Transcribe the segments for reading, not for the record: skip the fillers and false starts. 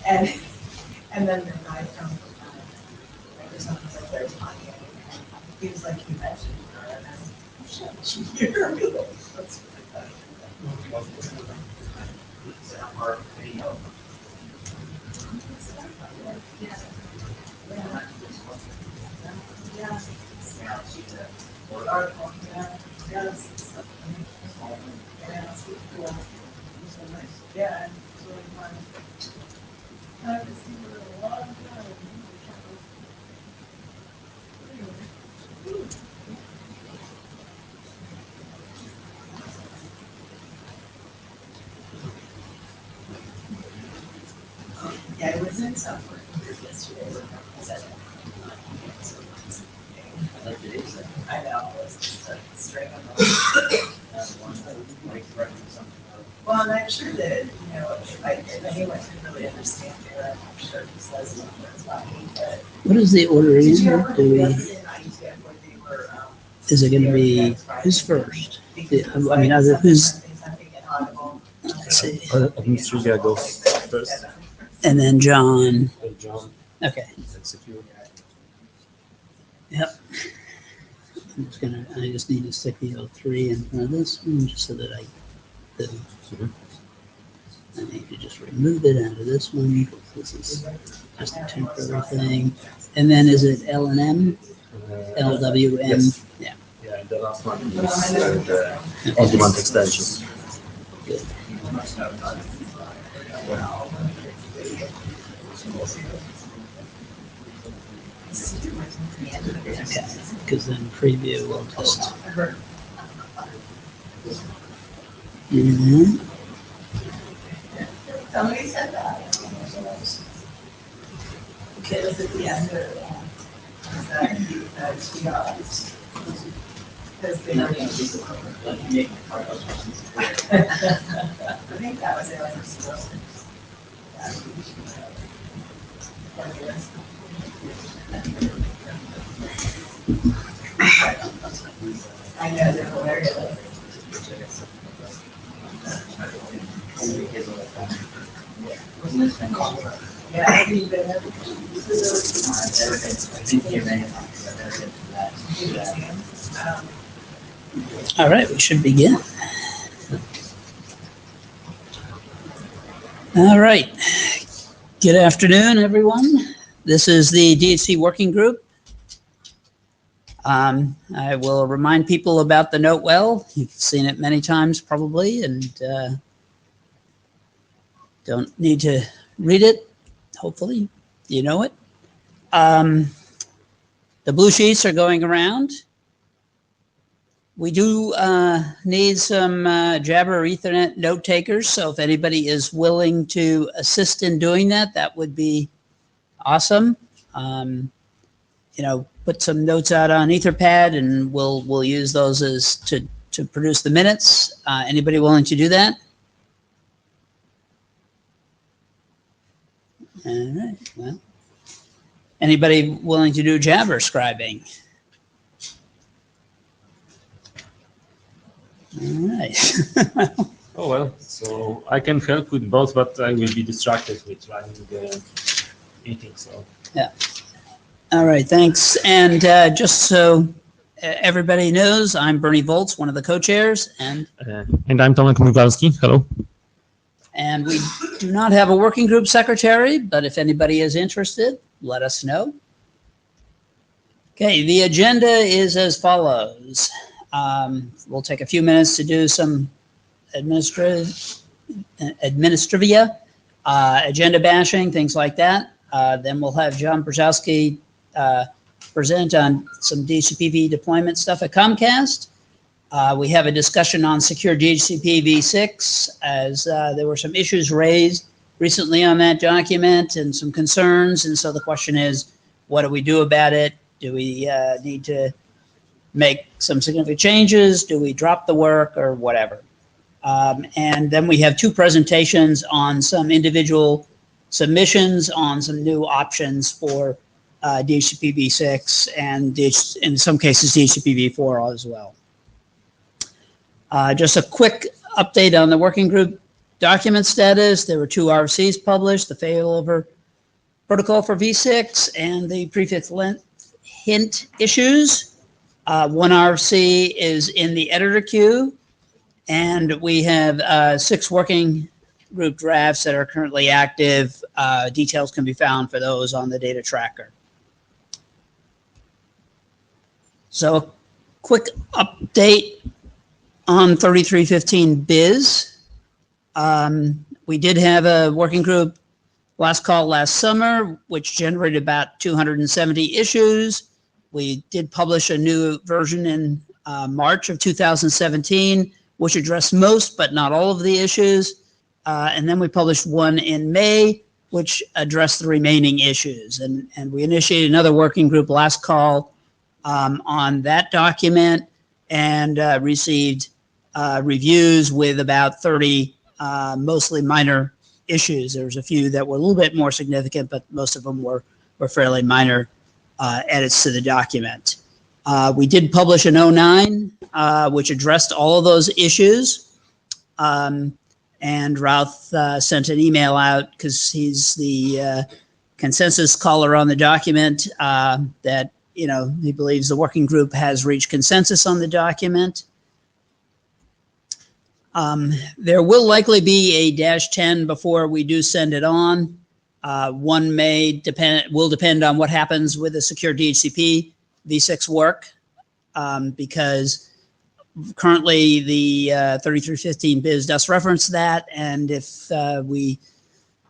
And then the guy from Microsoft was like, they're talking. He was like, you mentioned her, and I'm like, shit, she hear me. That's yeah, it's really fun. I haven't seen her in a long time. Yeah, I was in software yesterday. I know, it was just a string of well, and I'm sure that, you know, if anyone can really understand it, I'm sure he says something lucky, but. What is the order in? Do we, in IETF where they were, is it going to be, who's first? I mean, other, who's, let's see. Administrator goes first. And then John. John. Okay. Execute. Yep. I just need to stick the O3 in front of this one just so that I need to just remove it out of this one. This is just a temporary thing. And then is it L and M? LWM? Yes. Yeah. Yeah, and the last one is the on-demand extension. Good. Okay, because then preview will just. Somebody said that. Okay, was it the end or because they were I think that was it. I know they're hilarious. Yeah, all right, we should begin. All right. Good afternoon, everyone. This is the DHC Working Group. I will remind people about the note well. You've seen it many times probably, and don't need to read it. Hopefully, you know it. The blue sheets are going around. We do need some Jabber or Ethernet note takers, so if anybody is willing to assist in doing that, that would be awesome. You know, put some notes out on Etherpad, and we'll use those as to produce the minutes. Anybody willing to do that? All right. Well, anybody willing to do Jabber scribing? All right. Oh well, so I can help with both, but I will be distracted with running the meeting. So yeah. All right. Thanks. And just so everybody knows, I'm Bernie Volz, one of the co-chairs, and I'm Tomek Mrywalski. Hello. And we do not have a working group secretary, but if anybody is interested, let us know. Okay. The agenda is as follows. We'll take a few minutes to do some administrivia, agenda bashing, things like that. Then we'll have John Brzezowski present on some DHCP deployment stuff at Comcast. We have a discussion on secure DHCP v6 as there were some issues raised recently on that document and some concerns. And so the question is, what do we do about it? Do we need to make some significant changes? Do we drop the work or whatever? And then we have two presentations on some individual submissions on some new options for DHCP v6 and in some cases DHCP v4 as well. Just a quick update on the working group. document status, there were 2 RFCs published, the failover protocol for V6 and the prefix length hint issues. 1 RFC is in the editor queue, and we have 6 working group drafts that are currently active. Details can be found for those on the data tracker. So a quick update on 3315 biz. We did have a working group last call last summer, which generated about 270 issues. We did publish a new version in March of 2017, which addressed most but not all of the issues. And then we published one in May, which addressed the remaining issues. And we initiated another working group last call on that document and received reviews with about 30 mostly minor issues. There was a few that were a little bit more significant, but most of them were fairly minor edits to the document. We did publish an 09, which addressed all of those issues. And Ralph sent an email out because he's the consensus caller on the document that, you know, he believes the working group has reached consensus on the document. There will likely be a -10 before we do send it on. One will depend on what happens with the secure DHCP V6 work, because currently the 3315 biz does reference that, and if we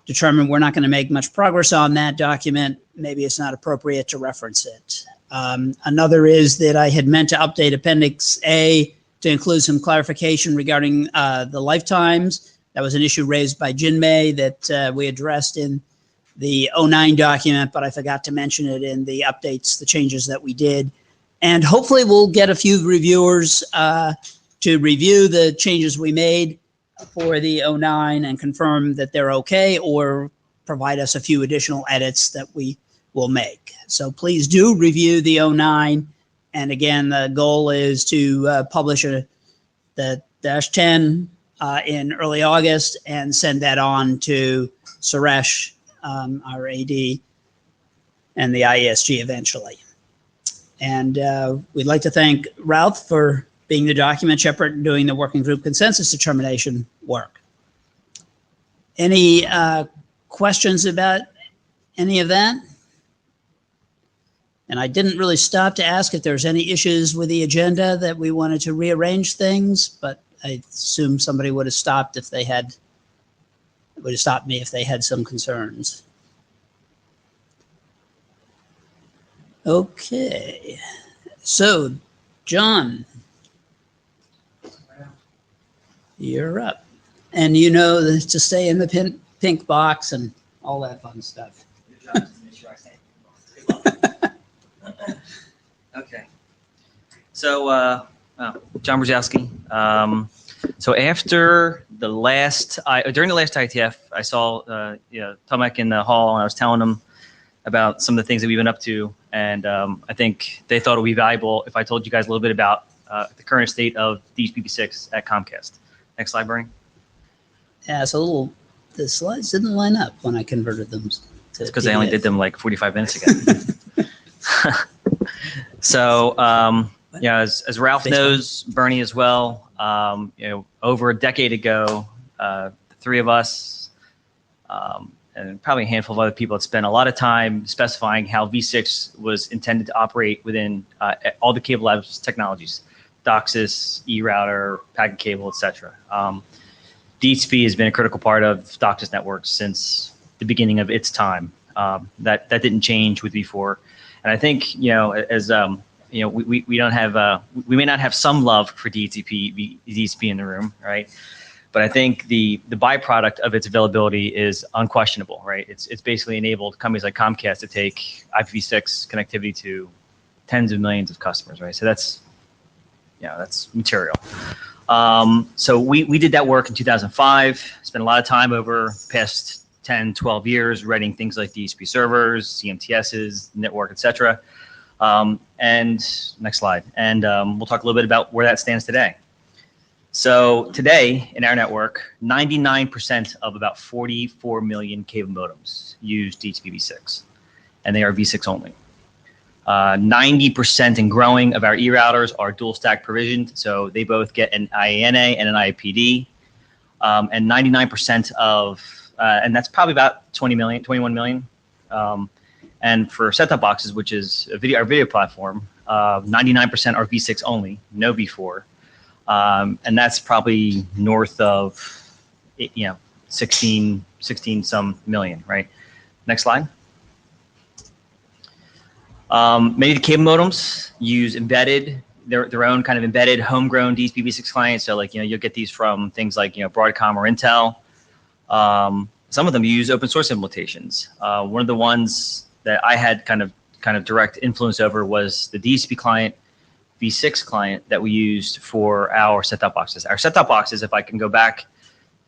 determine we're not going to make much progress on that document, maybe it's not appropriate to reference it. Another is that I had meant to update Appendix A to include some clarification regarding the lifetimes. That was an issue raised by Jinmei that we addressed in the 09 document, but I forgot to mention it in the updates, the changes that we did. And hopefully we'll get a few reviewers to review the changes we made for the 09 and confirm that they're okay, or provide us a few additional edits that we will make. So please do review the 09. And again, the goal is to publish the -10 in early August and send that on to Suresh, our AD, and the IESG eventually. And we'd like to thank Ralph for being the document shepherd and doing the working group consensus determination work. Any questions about any of that? And I didn't really stop to ask if there's any issues with the agenda that we wanted to rearrange things, but I assume somebody would have stopped if they had, would have stopped me if they had some concerns. Okay, so John, you're up. And you know to stay in the pink box and all that fun stuff. Your job is to make sure I stay in. Okay. So, John Brzezowski. So after the last, during the last IETF, I saw Tomek in the hall, and I was telling him about some of the things that we've been up to, and I think they thought it would be valuable if I told you guys a little bit about the current state of DHCP6 at Comcast. Next slide, Bernie. Yeah, it's a little, the slides didn't line up when I converted them to It's because I only did them like 45 minutes ago. So, as Ralph knows, Bernie as well, over a decade ago, the three of us, and probably a handful of other people had spent a lot of time specifying how V6 was intended to operate within all the cable labs technologies, DOCSIS, eRouter, packet cable, etc. DHCP has been a critical part of DOCSIS networks since the beginning of its time. That didn't change with V4, and I think we don't have we may not have some love for DHCP in the room, right? But I think the byproduct of its availability is unquestionable, right? It's basically enabled companies like Comcast to take IPv6 connectivity to tens of millions of customers, right? So that's material. So we did that work in 2005, spent a lot of time over the past 10, 12 years writing things like DHCP servers, CMTSs, network, etc. And next slide. And we'll talk a little bit about where that stands today. So today in our network, 99% of about 44 million cable modems use DHCP-V6, and they are V6 only. 90% and growing of our e-routers are dual stack provisioned, so they both get an IANA and an IPD. And 99% of, and that's probably about 21 million. And for set-top boxes, which is our video platform, 99% are V6 only, no V4. And that's probably north of, 16 some million, right? Next slide. Many of the cable modems use embedded, their own kind of embedded homegrown DHCP-V6 clients. So like, you'll get these from things like, Broadcom or Intel. Some of them use open source implementations. One of the ones that I had kind of direct influence over was the DHCP client, V6 client that we used for our set-top boxes. Our set-top boxes, if I can go back,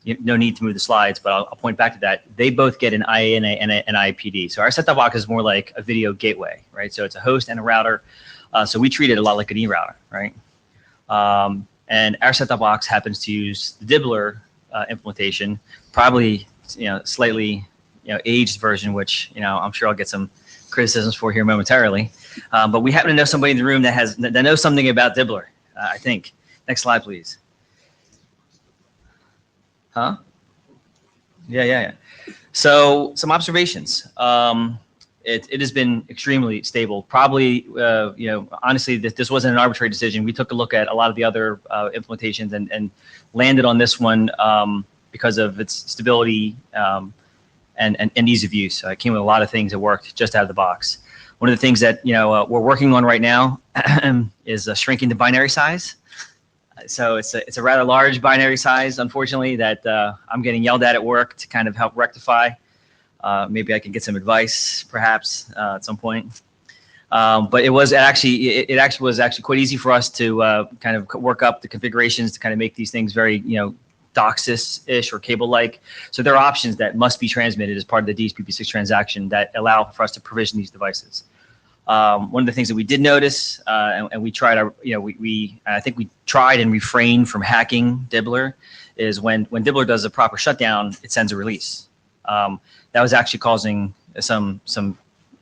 no need to move the slides, but I'll point back to that. They both get an IANA and an IPD. So our set-top box is more like a video gateway, right? So it's a host and a router. So we treat it a lot like an e-router, right? And our set-top box happens to use the Dibbler implementation, probably slightly aged version, which I'm sure I'll get some criticisms for here momentarily. But we happen to know somebody in the room that knows something about Dibbler, I think. Next slide, please. Huh? Yeah. So some observations. It has been extremely stable. Probably, honestly, this wasn't an arbitrary decision. We took a look at a lot of the other implementations and landed on this one because of its stability and ease of use. It came with a lot of things that worked just out of the box. One of the things that we're working on right now is shrinking the binary size. So it's a rather large binary size, unfortunately, that I'm getting yelled at work to kind of help rectify. Maybe I can get some advice, perhaps, at some point. But it was actually quite easy for us to kind of work up the configurations to kind of make these things very DOCSIS-ish or cable-like. So there are options that must be transmitted as part of the DHCP-V6 transaction that allow for us to provision these devices. One of the things that we did notice, and we tried, I think we tried and refrained from hacking Dibbler, is when Dibbler does a proper shutdown, it sends a release. That was actually causing some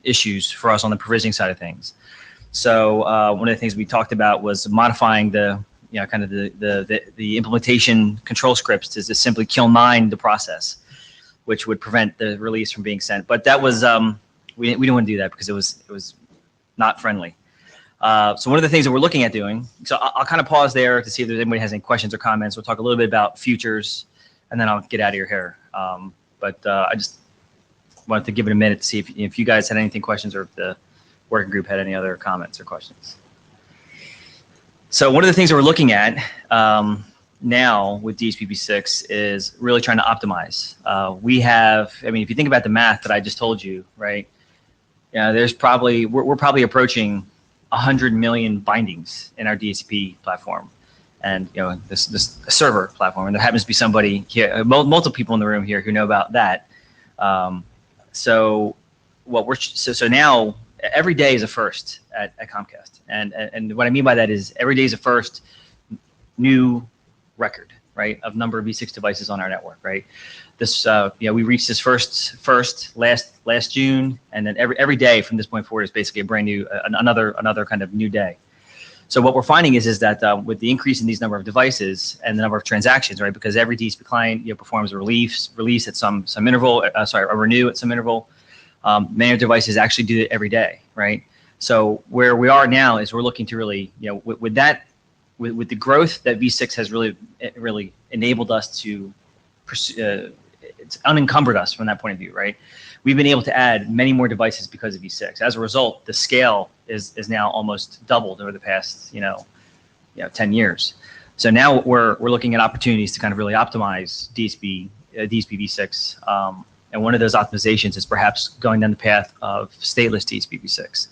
issues for us on the provisioning side of things. So one of the things we talked about was modifying the implementation control scripts to just simply kill 9 the process, which would prevent the release from being sent. But that was we didn't want to do that because it was not friendly. So one of the things that we're looking at doing, so I'll kind of pause there to see if anybody has any questions or comments. We'll talk a little bit about futures, and then I'll get out of your hair. But I just wanted to give it a minute to see if you guys had anything questions or if the working group had any other comments or questions. So one of the things that we're looking at now with DHCP-V6 is really trying to optimize. If you think about the math that I just told you, right? We're probably approaching 100 million bindings in our DHCP platform, and this server platform. And there happens to be somebody here, multiple people in the room here who know about that. So now every day is a first at Comcast, and what I mean by that is every day is a first new record, right, of number of V6 devices on our network, right? This we reached this first last June, and then every day from this point forward is basically a brand new another kind of new day. So what we're finding is that with the increase in these number of devices and the number of transactions, right, because every DHCP client performs a release at some interval, a renew at some interval. Many of the devices actually do it every day, right? So where we are now is we're looking to really, with the growth that V6 has really enabled us to pursue, it's unencumbered us from that point of view, right? We've been able to add many more devices because of V6. As a result, the scale is now almost doubled over the past 10 years. So now we're looking at opportunities to kind of really optimize DHCP V6. And one of those optimizations is perhaps going down the path of stateless DHCP-V6.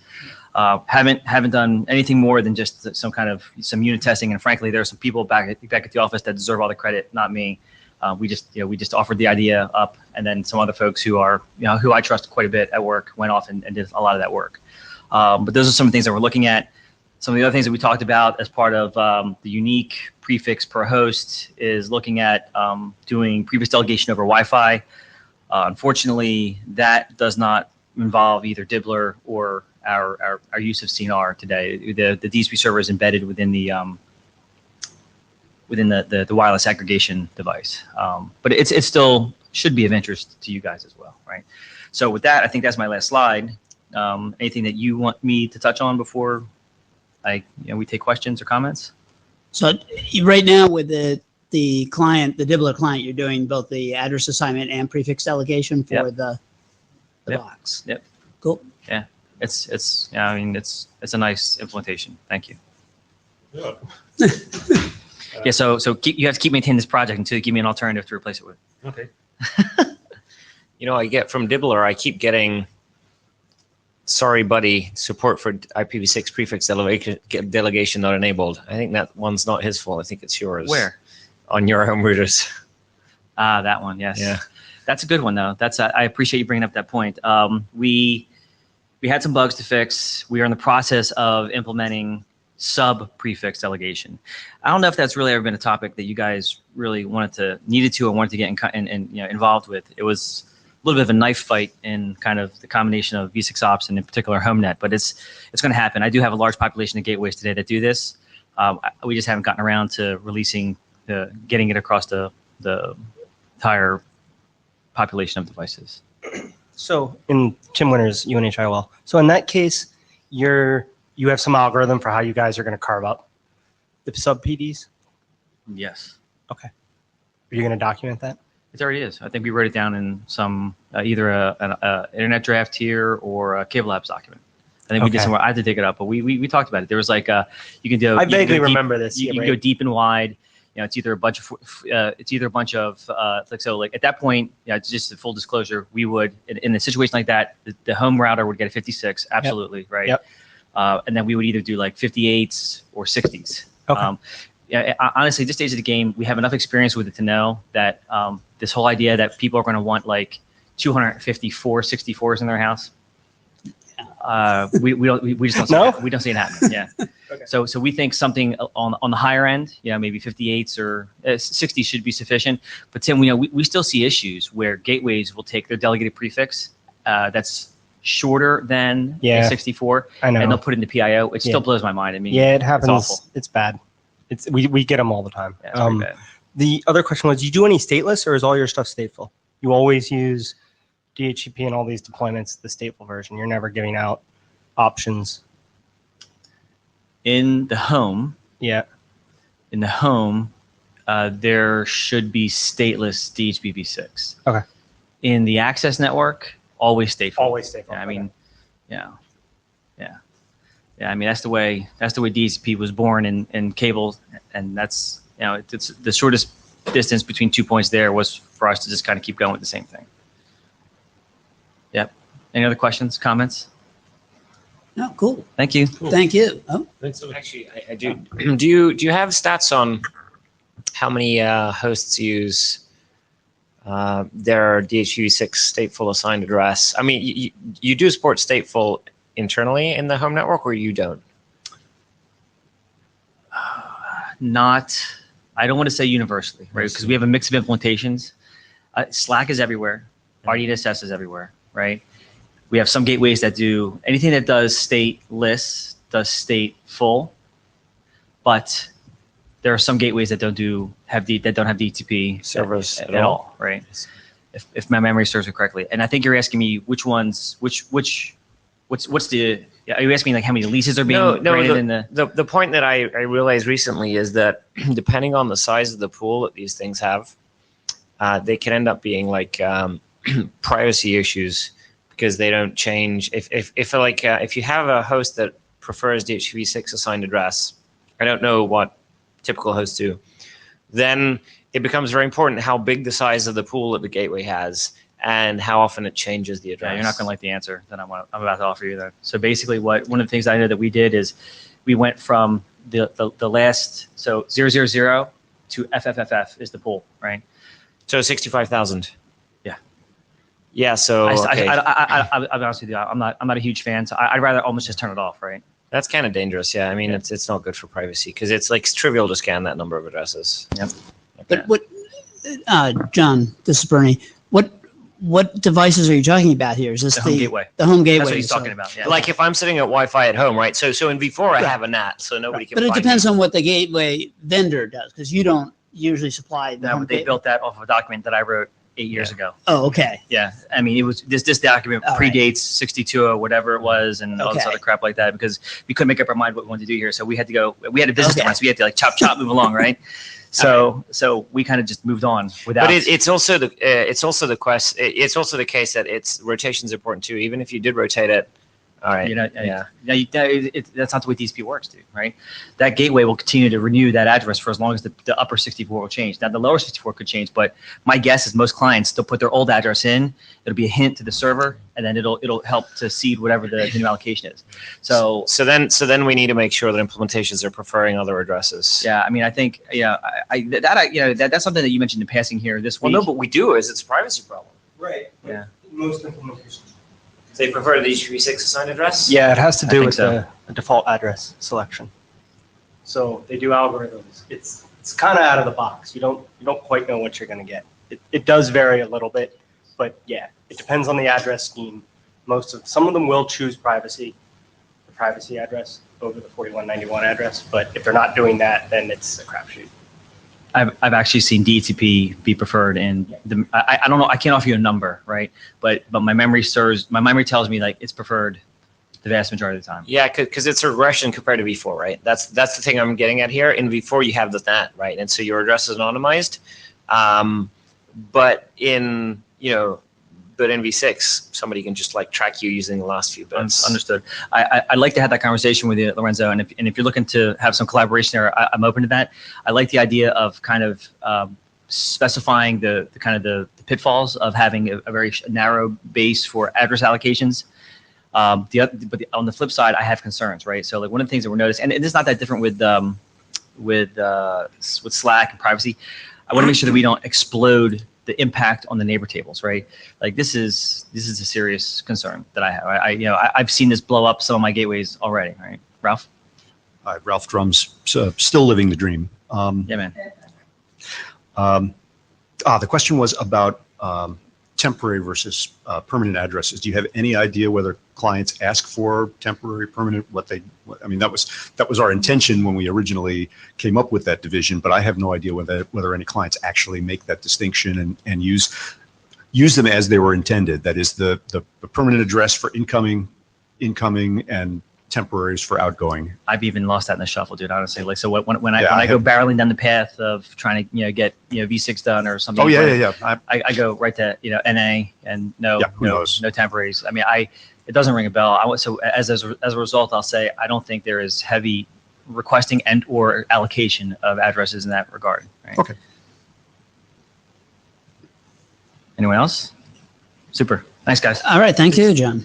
Haven't done anything more than just some unit testing, and frankly, there are some people back at the office that deserve all the credit, not me. We just offered the idea up, and then some other folks who I trust quite a bit at work went off and did a lot of that work. But those are some things that we're looking at. some of the other things that we talked about as part of the unique prefix per host is looking at doing prefix delegation over Wi-Fi. Unfortunately, that does not involve either Dibbler or our use of CNR today. The DSP server is embedded within the wireless aggregation device, but it still should be of interest to you guys as well, right? So with that, I think that's my last slide. Anything that you want me to touch on before we take questions or comments? So right now with the client, the Dibbler client, you're doing both the address assignment and prefix delegation for the box. Yep. Cool. Yeah. It's a nice implementation. Thank you. Yeah. Yeah. So you have to keep maintaining this project until you give me an alternative to replace it with. Okay. I get from Dibbler, I keep getting sorry buddy support for IPv6 prefix delegation not enabled. I think that one's not his fault. I think it's yours. Where? On your home routers. That one. Yes. Yeah. That's a good one though. I appreciate you bringing up that point. We had some bugs to fix. We are in the process of implementing sub prefix delegation. I don't know if that's really ever been a topic that you guys really needed to or wanted to get involved with. It was a little bit of a knife fight in kind of the combination of V6 ops and in particular HomeNet, but it's going to happen. I do have a large population of gateways today that do this. We just haven't gotten around to getting it across the entire population of devices. So in Tim Winter's UNHIOL, so in that case, you have some algorithm for how you guys are going to carve up the sub PDs? Yes. Okay. Are you going to document that? It already is. I think we wrote it down in some either an internet draft here or a Cable Labs document. I think we did somewhere. I had to dig it up, but we talked about it. There was you can do. I vaguely remember this. You can go deep and wide. It's either a bunch of at that point, just a full disclosure, we would in a situation like that, the home router would get a 56, absolutely, right? Yep. And then we would either do like 58s or 60s. Okay. Honestly, this stage of the game, we have enough experience with it to know that this whole idea that people are going to want like 254 64s in their house, we just don't see it happening. Yeah. Okay. So we think something on the higher end, maybe 58s or 60s should be sufficient. But Tim, we still see issues where gateways will take their delegated prefix that's shorter than a 64, I know. and they'll put it into PIO. It still blows my mind. I mean, it happens. It's awful. It's bad. We get them all the time. Yeah, it's pretty bad. The other question was, do you do any stateless, or is all your stuff stateful? You always use DHCP and all these deployments, the stateful version. You're never giving out options. In the home, Yeah. There should be stateless DHCP6. Okay. In the access network, always stateful. Always stateful. Yeah, I mean, yeah. I mean, that's the way DHCP was born in cable, and that's it's the shortest distance between 2 points. There was for us to just kind of keep going with the same thing. Yep. Any other questions, comments? No, cool. Thank you. Cool. Thank you. Oh, Thanks so much. Actually, I do. Do you have stats on how many hosts use their DHCP6 stateful assigned address? I mean, you do support stateful internally in the home network, or you don't? I don't want to say universally, right? Because we have a mix of implementations. Slack is everywhere. RDSS is everywhere, right? We have some gateways that do anything that does stateless, does stateful, but there are some gateways that don't have DHCP Servers at all, right? If my memory serves me correctly. And I think you're asking me what's the? Are you asking me like how many leases are being granted in the? The point that I realized recently is that depending on the size of the pool that these things have, they can end up being like privacy issues because they don't change. If you have a host that prefers DHCP6 assigned address, I don't know what typical hosts do, then it becomes very important how big the size of the pool that the gateway has and how often it changes the address. Yeah, you're not going to like the answer that I'm about to offer you there. So basically one of the things I know that we did is we went from the last, so 000 to FFFF is the pool, right? So 65,000. Yeah. Yeah. So I'll be honest with you, I'm not a huge fan. So I'd rather almost just turn it off, right? That's kind of dangerous. Yeah, I mean, it's not good for privacy because it's like trivial to scan that number of addresses. Yep. But what, John, this is Bernie. What devices are you talking about here? Is this The home gateway. The home gateway. That's what he's so- talking about. Yeah. Like if I'm sitting at Wi-Fi at home, right? So in V4 I Right. have a NAT, so nobody can. But it find depends me. on what the gateway vendor does, because you don't usually supply the No, home but they gateway. built that off of a document that I wrote 8 years ago. Oh, okay. Yeah, I mean, it was this document All right. predates 62 or whatever it was, and all this Okay. other crap like that because we couldn't make up our mind what we wanted to do here. So we had to go. We had a business Okay. deadline, so we had to like chop, move along, right? So we kind of just moved on without. But it's also the it's also the case that its rotation is important too. Even if you did rotate it, all right. That's not the way DSP works, dude. Right? That gateway will continue to renew that address for as long as the upper 64 will change. Now the lower 64 could change, but my guess is most clients they'll put their old address in. It'll be a hint to the server, and then it'll help to seed whatever the new allocation is. So then we need to make sure that implementations are preferring other addresses. yeah, I mean, I think that's something that you mentioned in passing here this Well, week. no, but we do. It's a privacy problem. Right. Yeah. Most implementations. They prefer the HTTP6 assigned address. Yeah, it has to I do think with so. the default address selection. So they do algorithms. It's kind of out of the box. You don't quite know what you're going to get. It does vary a little bit, but yeah, it depends on the address scheme. Some of them will choose the privacy address over the 4191 address. But if they're not doing that, then it's a crapshoot. I've actually seen DHCP be preferred, and I don't know. I can't offer you a number, right? But my memory tells me like it's preferred the vast majority of the time. Yeah, because it's a regression compared to V4, right? That's the thing I'm getting at here. In V4, you have the NAT, right? And so your address is anonymized. But in V6, somebody can just like track you using the last few bits. Understood. I'd like to have that conversation with you, Lorenzo. And if you're looking to have some collaboration there, I'm open to that. I like the idea of kind of specifying the pitfalls of having a very narrow base for address allocations. But on the flip side, I have concerns, right? So like one of the things that we're noticing, and it's not that different with Slack and privacy. I want to make sure that we don't explode the impact on the neighbor tables, right? Like this is a serious concern that I have. I've seen this blow up some of my gateways already, right? Ralph? Hi, Ralph Drums, still living the dream. Yeah, man. The question was about temporary versus permanent addresses. Do you have any idea whether clients ask for temporary, permanent? That was our intention when we originally came up with that division, but I have no idea whether any clients actually make that distinction and use them as they were intended. That is the permanent address for incoming and temporaries for outgoing. I've even lost that in the shuffle, dude. Honestly, like so when I go barreling down the path of trying to get V6 done or something. Oh yeah. I go right to NA and no temporaries. I mean, it doesn't ring a bell. So as a result, I'll say I don't think there is heavy requesting and or allocation of addresses in that regard. Right? Okay. Anyone else? Super. Thanks, guys. All right. Thank you, John.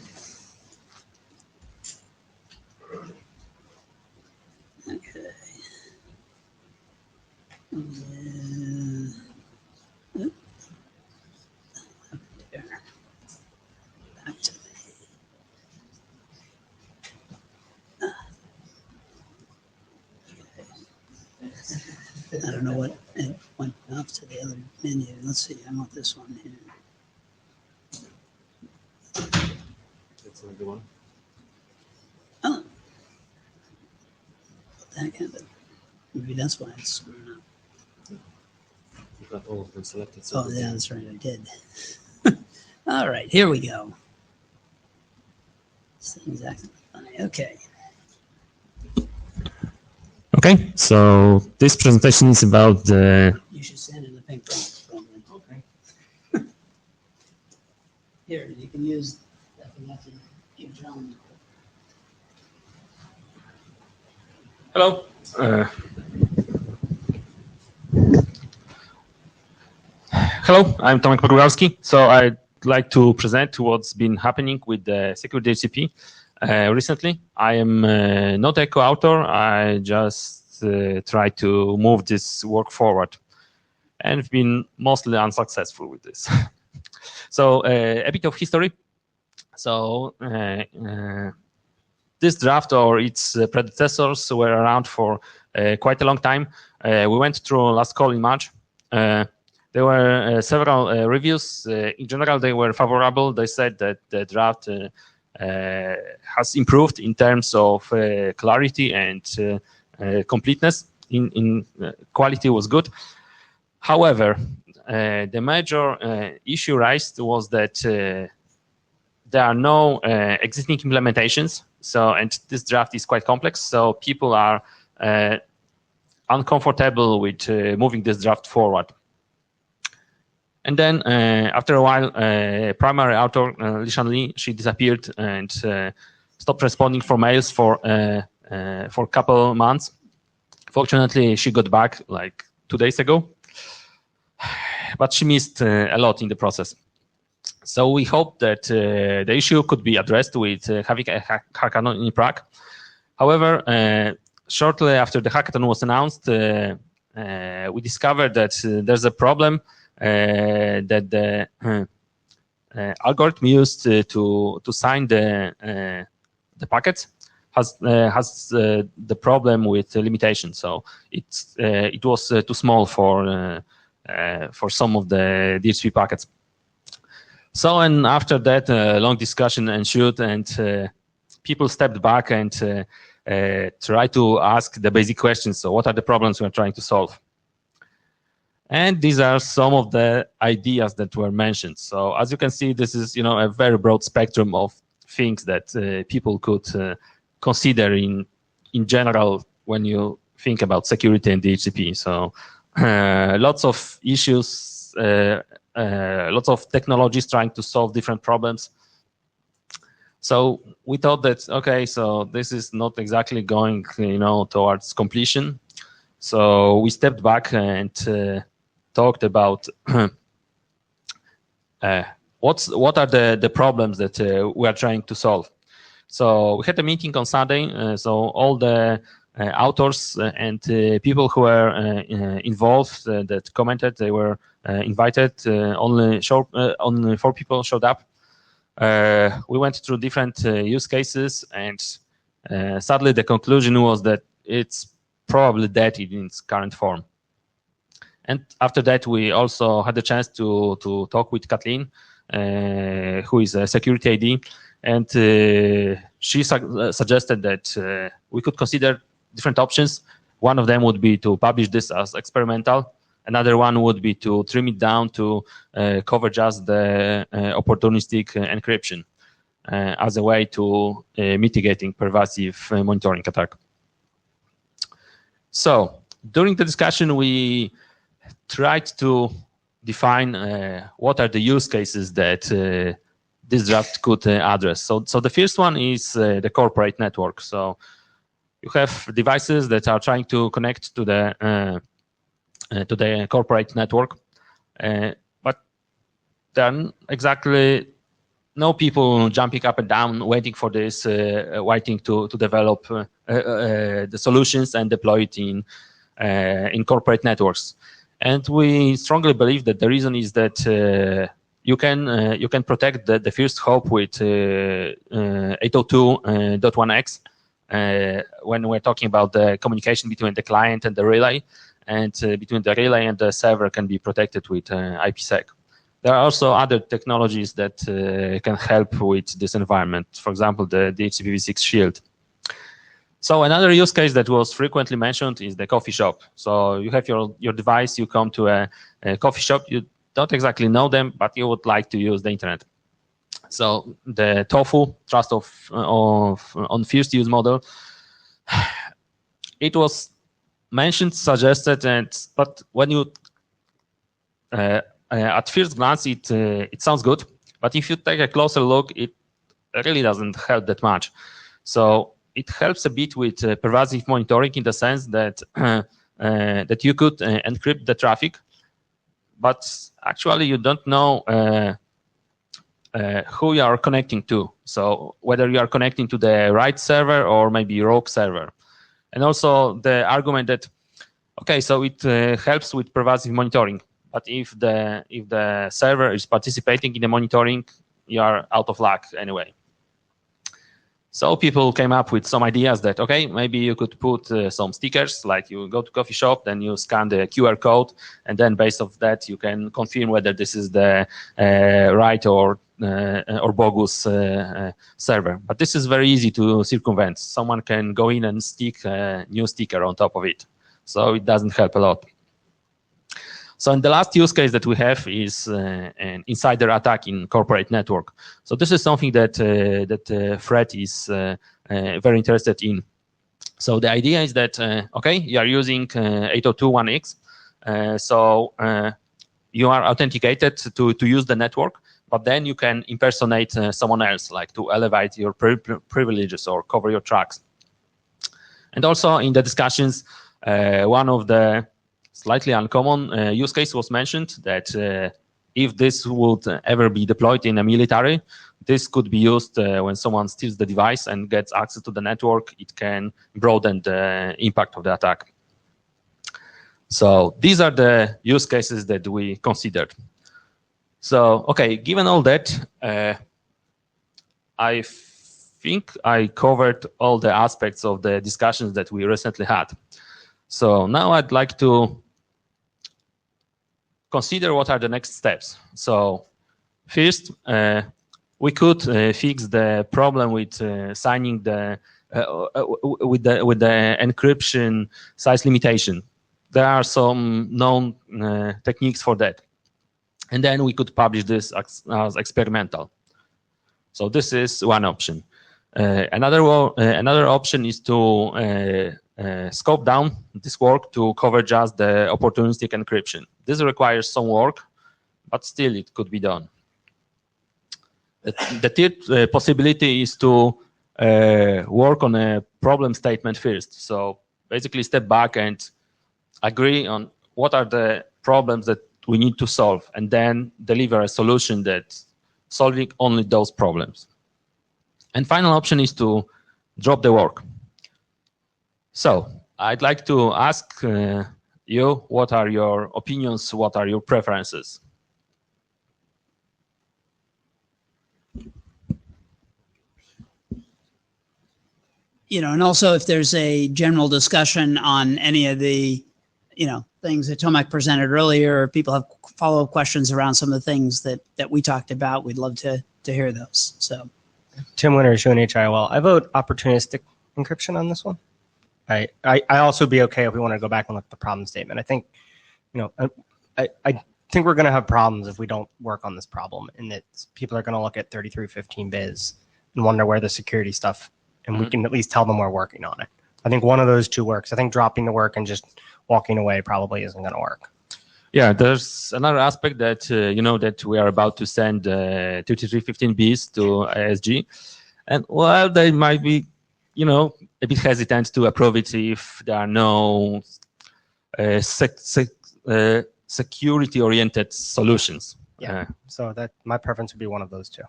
Okay. Back to me. I don't know what it went off to the other menu. Let's see. I want this one here. That's another one. Oh. What the heck happened? Maybe that's why it's screwing up. You've got all of them selected. Oh, yeah, that's right. I did. All right, here we go. Same exactly funny. Okay. Okay, so this presentation is about the. You should send in the pink box, probably. Okay. Here, you can use that for nothing. Give John. Hello. Hello, I'm Tomek Pogorowski. So I'd like to present what's been happening with the Secure DHCP recently. I am not a co-author. I just try to move this work forward and been mostly unsuccessful with this. So a bit of history. So this draft or its predecessors were around for quite a long time. We went through last call in March. There were several reviews. In general, they were favorable. They said that the draft has improved in terms of clarity and completeness. In quality was good. However, the major issue raised was that there are no existing implementations. So, and this draft is quite complex. So people are uncomfortable with moving this draft forward. And then after a while, primary author Lishan Lee, she disappeared and stopped responding for mails for a couple months. Fortunately, she got back like 2 days ago, but she missed a lot in the process. So we hope that the issue could be addressed with having a hackathon in Prague. However, shortly after the hackathon was announced, we discovered that there's a problem that the algorithm used to sign the packets has the problem with limitation. So it was too small for some of the DHCP packets. So, and after that, long discussion ensued, and people stepped back and tried to ask the basic questions. So, what are the problems we're trying to solve? And these are some of the ideas that were mentioned. So, as you can see, this is a very broad spectrum of things that people could consider in general when you think about security and DHCP. So, lots of issues. Lots of technologies trying to solve different problems. So we thought that, okay, so this is not exactly going, towards completion. So we stepped back and talked about what are the problems that we are trying to solve. So we had a meeting on Sunday. So all the authors and people who were involved that commented, they were invited. Only 4 people showed up. We went through different use cases, and sadly the conclusion was that it's probably dead in its current form. And after that, we also had the chance to talk with Kathleen, who is a security ID, and she suggested that we could consider different options. One of them would be to publish this as experimental. Another one would be to trim it down to cover just the opportunistic encryption as a way to mitigating pervasive monitoring attack. So during the discussion, we tried to define what are the use cases that this draft could address. So the first one is the corporate network. So you have devices that are trying to connect to the corporate network, but there are exactly no people jumping up and down waiting for this, waiting to develop the solutions and deploy it in corporate networks. And we strongly believe that the reason is that you can protect the first hop with 802.1x when we're talking about the communication between the client and the relay, and between the relay and the server can be protected with IPsec. There are also other technologies that can help with this environment. For example, the DHCP-v6 shield. So another use case that was frequently mentioned is the coffee shop. So you have your device, you come to a coffee shop, you don't exactly know them, but you would like to use the internet. So the TOFU, trust on first use model, it was mentioned, suggested, but when you at first glance it sounds good, but if you take a closer look, it really doesn't help that much. So it helps a bit with pervasive monitoring in the sense that that you could encrypt the traffic, but actually you don't know who you are connecting to. So whether you are connecting to the right server or maybe rogue server. And also the argument that, okay, so it helps with pervasive monitoring, but if the server is participating in the monitoring, you are out of luck anyway. So people came up with some ideas that, okay, maybe you could put some stickers, like you go to coffee shop, then you scan the QR code, and then based off that, you can confirm whether this is the right or bogus server. But this is very easy to circumvent. Someone can go in and stick a new sticker on top of it. So it doesn't help a lot. So in the last use case that we have is an insider attack in corporate network. So this is something that Fred is very interested in. So the idea is that, okay, you are using 802.1x, so you are authenticated to use the network, but then you can impersonate someone else, like to elevate your privileges or cover your tracks. And also in the discussions, one of the slightly uncommon use case was mentioned that if this would ever be deployed in a military, this could be used when someone steals the device and gets access to the network. It can broaden the impact of the attack. So these are the use cases that we considered. So, okay, given all that, I think I covered all the aspects of the discussions that we recently had. So now I'd like to consider what are the next steps. So first, we could fix the problem with signing with the encryption size limitation. There are some known techniques for that. And then we could publish this as experimental. So this is one option. Another option is to scope down this work to cover just the opportunistic encryption. This requires some work, but still it could be done. The third possibility is to work on a problem statement first. So basically step back and agree on what are the problems that we need to solve, and then deliver a solution that's solving only those problems. And final option is to drop the work. So I'd like to ask you, what are your opinions? What are your preferences? You know, and also if there's a general discussion on any of the, you know, things that Tomek presented earlier, or people have follow-up questions around some of the things that we talked about, we'd love to hear those. So, Tim Winters, UNH-IOL. I vote opportunistic encryption on this one. I also be okay if we want to go back and look at the problem statement. I think, you know, I think we're going to have problems if we don't work on this problem, and that people are going to look at 3315 biz and wonder where the security stuff, and we can at least tell them we're working on it. I think one of those two works. I think dropping the work and just walking away probably isn't going to work. Yeah, there's another aspect that, you know, that we are about to send 3315Bs to ISG. And well, they might be, you know, a bit hesitant to approve it if there are no security-oriented solutions. Yeah, so that my preference would be one of those two.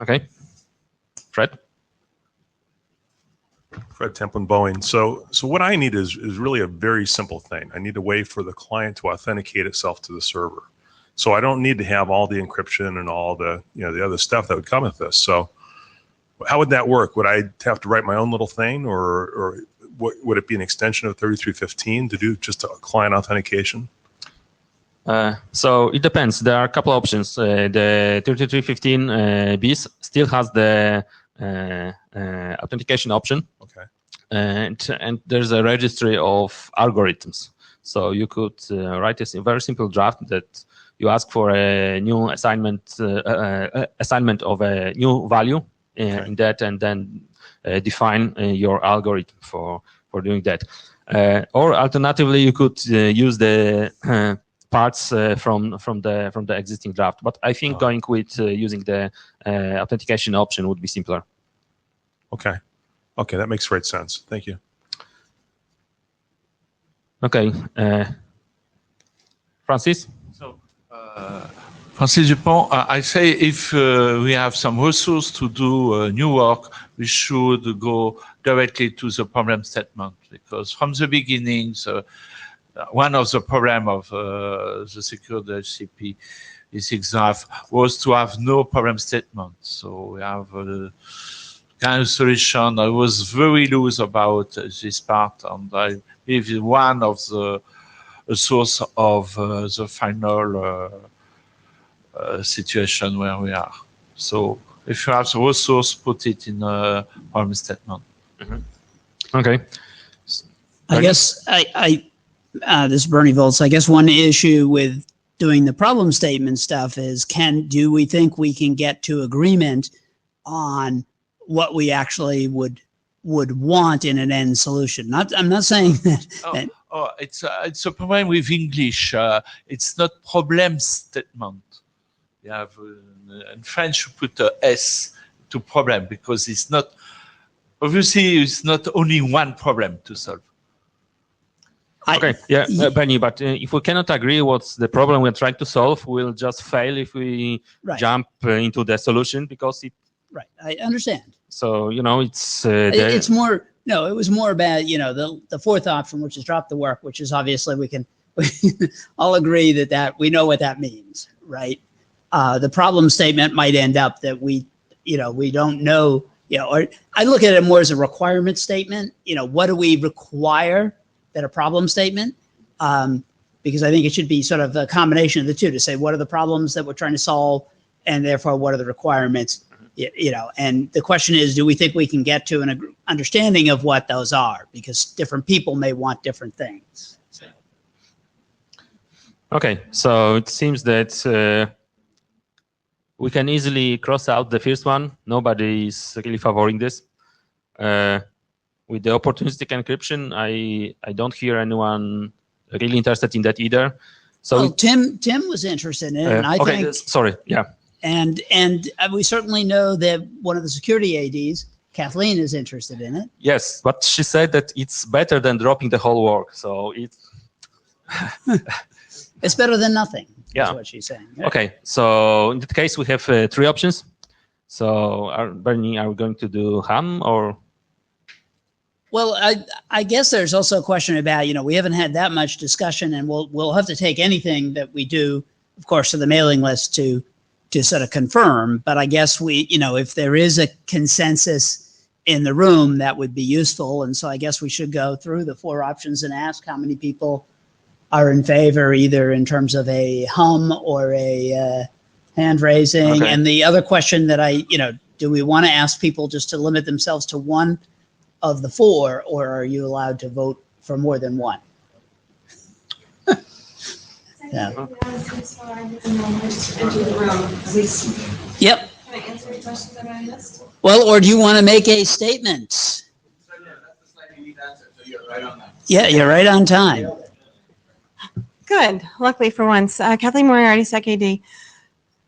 Okay. Fred? Fred Templin, Boeing. So what I need is really a very simple thing. I need a way for the client to authenticate itself to the server. So I don't need to have all the encryption and all the, you know, the other stuff that would come with this. So how would that work? Would I have to write my own little thing, or would it be an extension of 3315 to do just a client authentication? So it depends. There are a couple options. The 3315Bs still has the authentication option. Okay. And there's a registry of algorithms. So you could write a very simple draft that you ask for a new assignment of a new value in that, and then define your algorithm for doing that. Or alternatively, you could use the parts from the existing draft. But I think going with using the authentication option would be simpler. Okay. Okay, that makes great sense. Thank you. Okay. Francis? So, Francis Dupont, I say if we have some resource to do new work, we should go directly to the problem statement, because from the beginning, one of the problem of the secure DHCP is exaf was to have no problem statement. So we have kind of solution. I was very loose about this part, and I believe one of the source of the final situation where we are. So if you have the resource, put it in a problem statement. Okay. I guess this is Bernie Volz. I guess one issue with doing the problem statement stuff is do we think we can get to agreement on what we actually would want in an end solution? I'm not saying that. It's a problem with English. It's not problem statement. You have in French you put a S to problem because it's not obviously it's not only one problem to solve. Okay, Bernie, but if we cannot agree what's the problem we're trying to solve, we'll just fail if we jump into the solution because it. Right, I understand. So, it's. It's more, no, it was more about, the fourth option, which is drop the work, which is obviously we all agree that we know what that means, right? The problem statement might end up that we don't know, or I look at it more as a requirement statement. What do we require than a problem statement? Because I think it should be sort of a combination of the two to say, what are the problems that we're trying to solve? And therefore, what are the requirements? And the question is, do we think we can get to an understanding of what those are? Because different people may want different things. So. Okay, so it seems that we can easily cross out the first one. Nobody is really favoring this. With the opportunistic encryption, I don't hear anyone really interested in that either. So Tim was interested in it, and I think. Sorry, yeah. And we certainly know that one of the security ADs, Kathleen, is interested in it. Yes, but she said that it's better than dropping the whole work. So it's it's better than nothing. Yeah, is what she's saying. Okay, so in that case, we have 3 options. So, Bernie, are we going to do ham or? Well, I guess there's also a question about, we haven't had that much discussion, and we'll have to take anything that we do, of course, to the mailing list to sort of confirm. But I guess if there is a consensus in the room, that would be useful. And so I guess we should go through the 4 options and ask how many people are in favor, either in terms of a hum or a hand raising. Okay. And the other question that do we want to ask people just to limit themselves to one of the 4, or are you allowed to vote for more than one? Yeah. Yep. Can I answer any questions that I missed? Well, or do you want to make a statement? Yeah, you're right on time. Good. Luckily for once. Kathleen Moriarty, SecAD.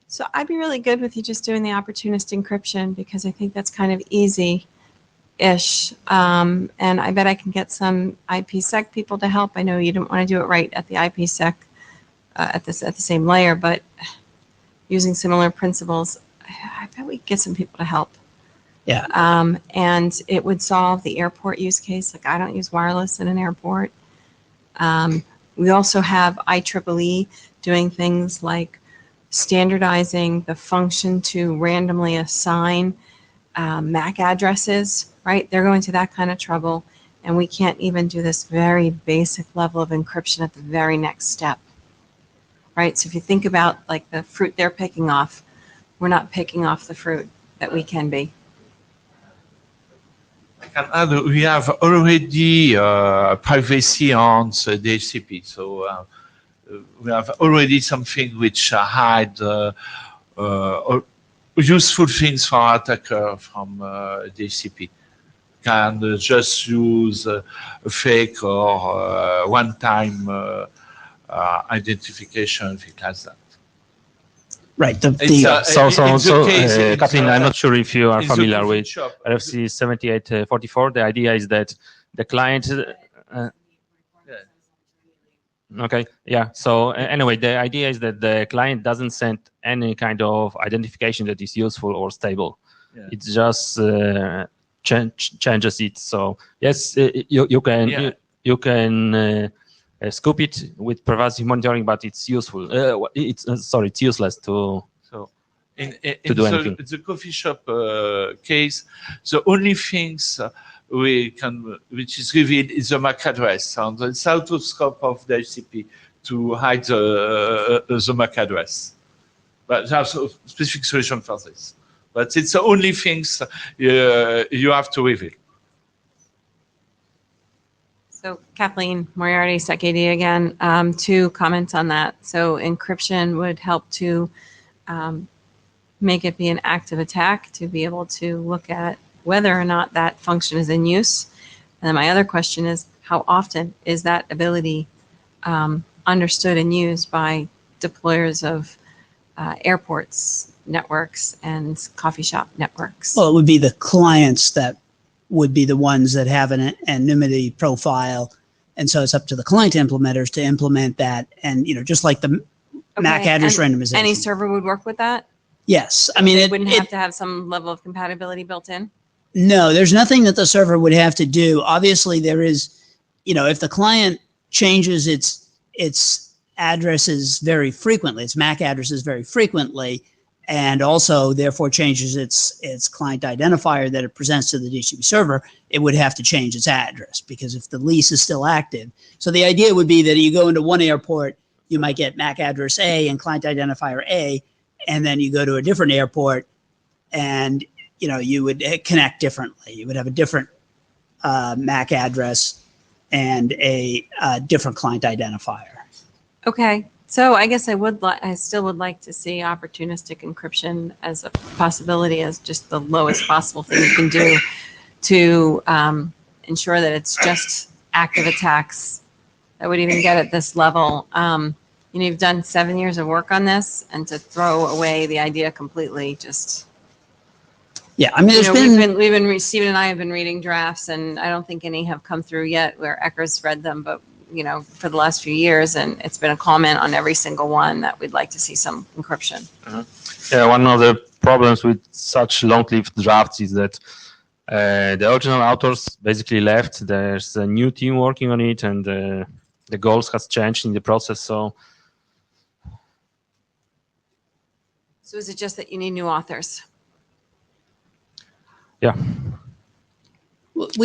So I'd be really good with you just doing the opportunist encryption because I think that's kind of easy-ish. And I bet I can get some IPsec people to help. I know you don't want to do it right at the IPsec at the same layer, but using similar principles, I bet we could get some people to help. Yeah. And it would solve the airport use case. Like I don't use wireless in an airport. We also have IEEE doing things like standardizing the function to randomly assign MAC addresses, right? They're going to that kind of trouble. And we can't even do this very basic level of encryption at the very next step, right? So if you think about like the fruit they're picking off, we're not picking off the fruit that we can be. I can add, we have already privacy on the DHCP. So we have already something which had useful things for attacker from DHCP. Can just use a fake or one-time identification, things like that. Right. Kathleen, I'm not sure if you are familiar with RFC 7844. The idea is that the client. Okay. Yeah. So anyway, the idea is that the client doesn't send any kind of identification that is useful or stable. Yeah. It just changes it. So yes, you can. Scoop it with privacy monitoring, but it's useful. It's useless to. So In To do the, anything. the coffee shop case, the only things which is revealed is the MAC address, and it's out of scope of the HCP to hide the MAC address. But there's a specific solution for this. But it's the only things you have to reveal. So Kathleen Moriarty, SecAD again, 2 comments on that. So encryption would help to make it be an active attack to be able to look at whether or not that function is in use. And then my other question is, how often is that ability understood and used by deployers of airports networks and coffee shop networks? Well, it would be the clients that would be the ones that have an anonymity profile. And so it's up to the client implementers to implement that. And, just like the MAC address randomization. Any server would work with that? Yes. I mean, It wouldn't have to have some level of compatibility built in? No, there's nothing that the server would have to do. Obviously, there is, if the client changes its addresses very frequently, its MAC addresses very frequently, and also therefore changes its client identifier that it presents to the DHCP server, it would have to change its address, because if the lease is still active. So the idea would be that you go into one airport, you might get MAC address A and client identifier A, and then you go to a different airport and you would connect differently. You would have a different MAC address and a different client identifier. Okay. So I guess I still would like to see opportunistic encryption as a possibility, as just the lowest possible thing you can do to ensure that it's just active attacks that would even get at this level. You've done 7 years of work on this, and to throw away the idea completely, just. Yeah, I mean, Stephen and I have been reading drafts, and I don't think any have come through yet where Ecker's read them, but for the last few years, and it's been a comment on every single one that we'd like to see some encryption. Yeah, one of the problems with such long-lived drafts is that the original authors basically left. There's a new team working on it, and the goals has changed in the process. So is it just that you need new authors? yeah.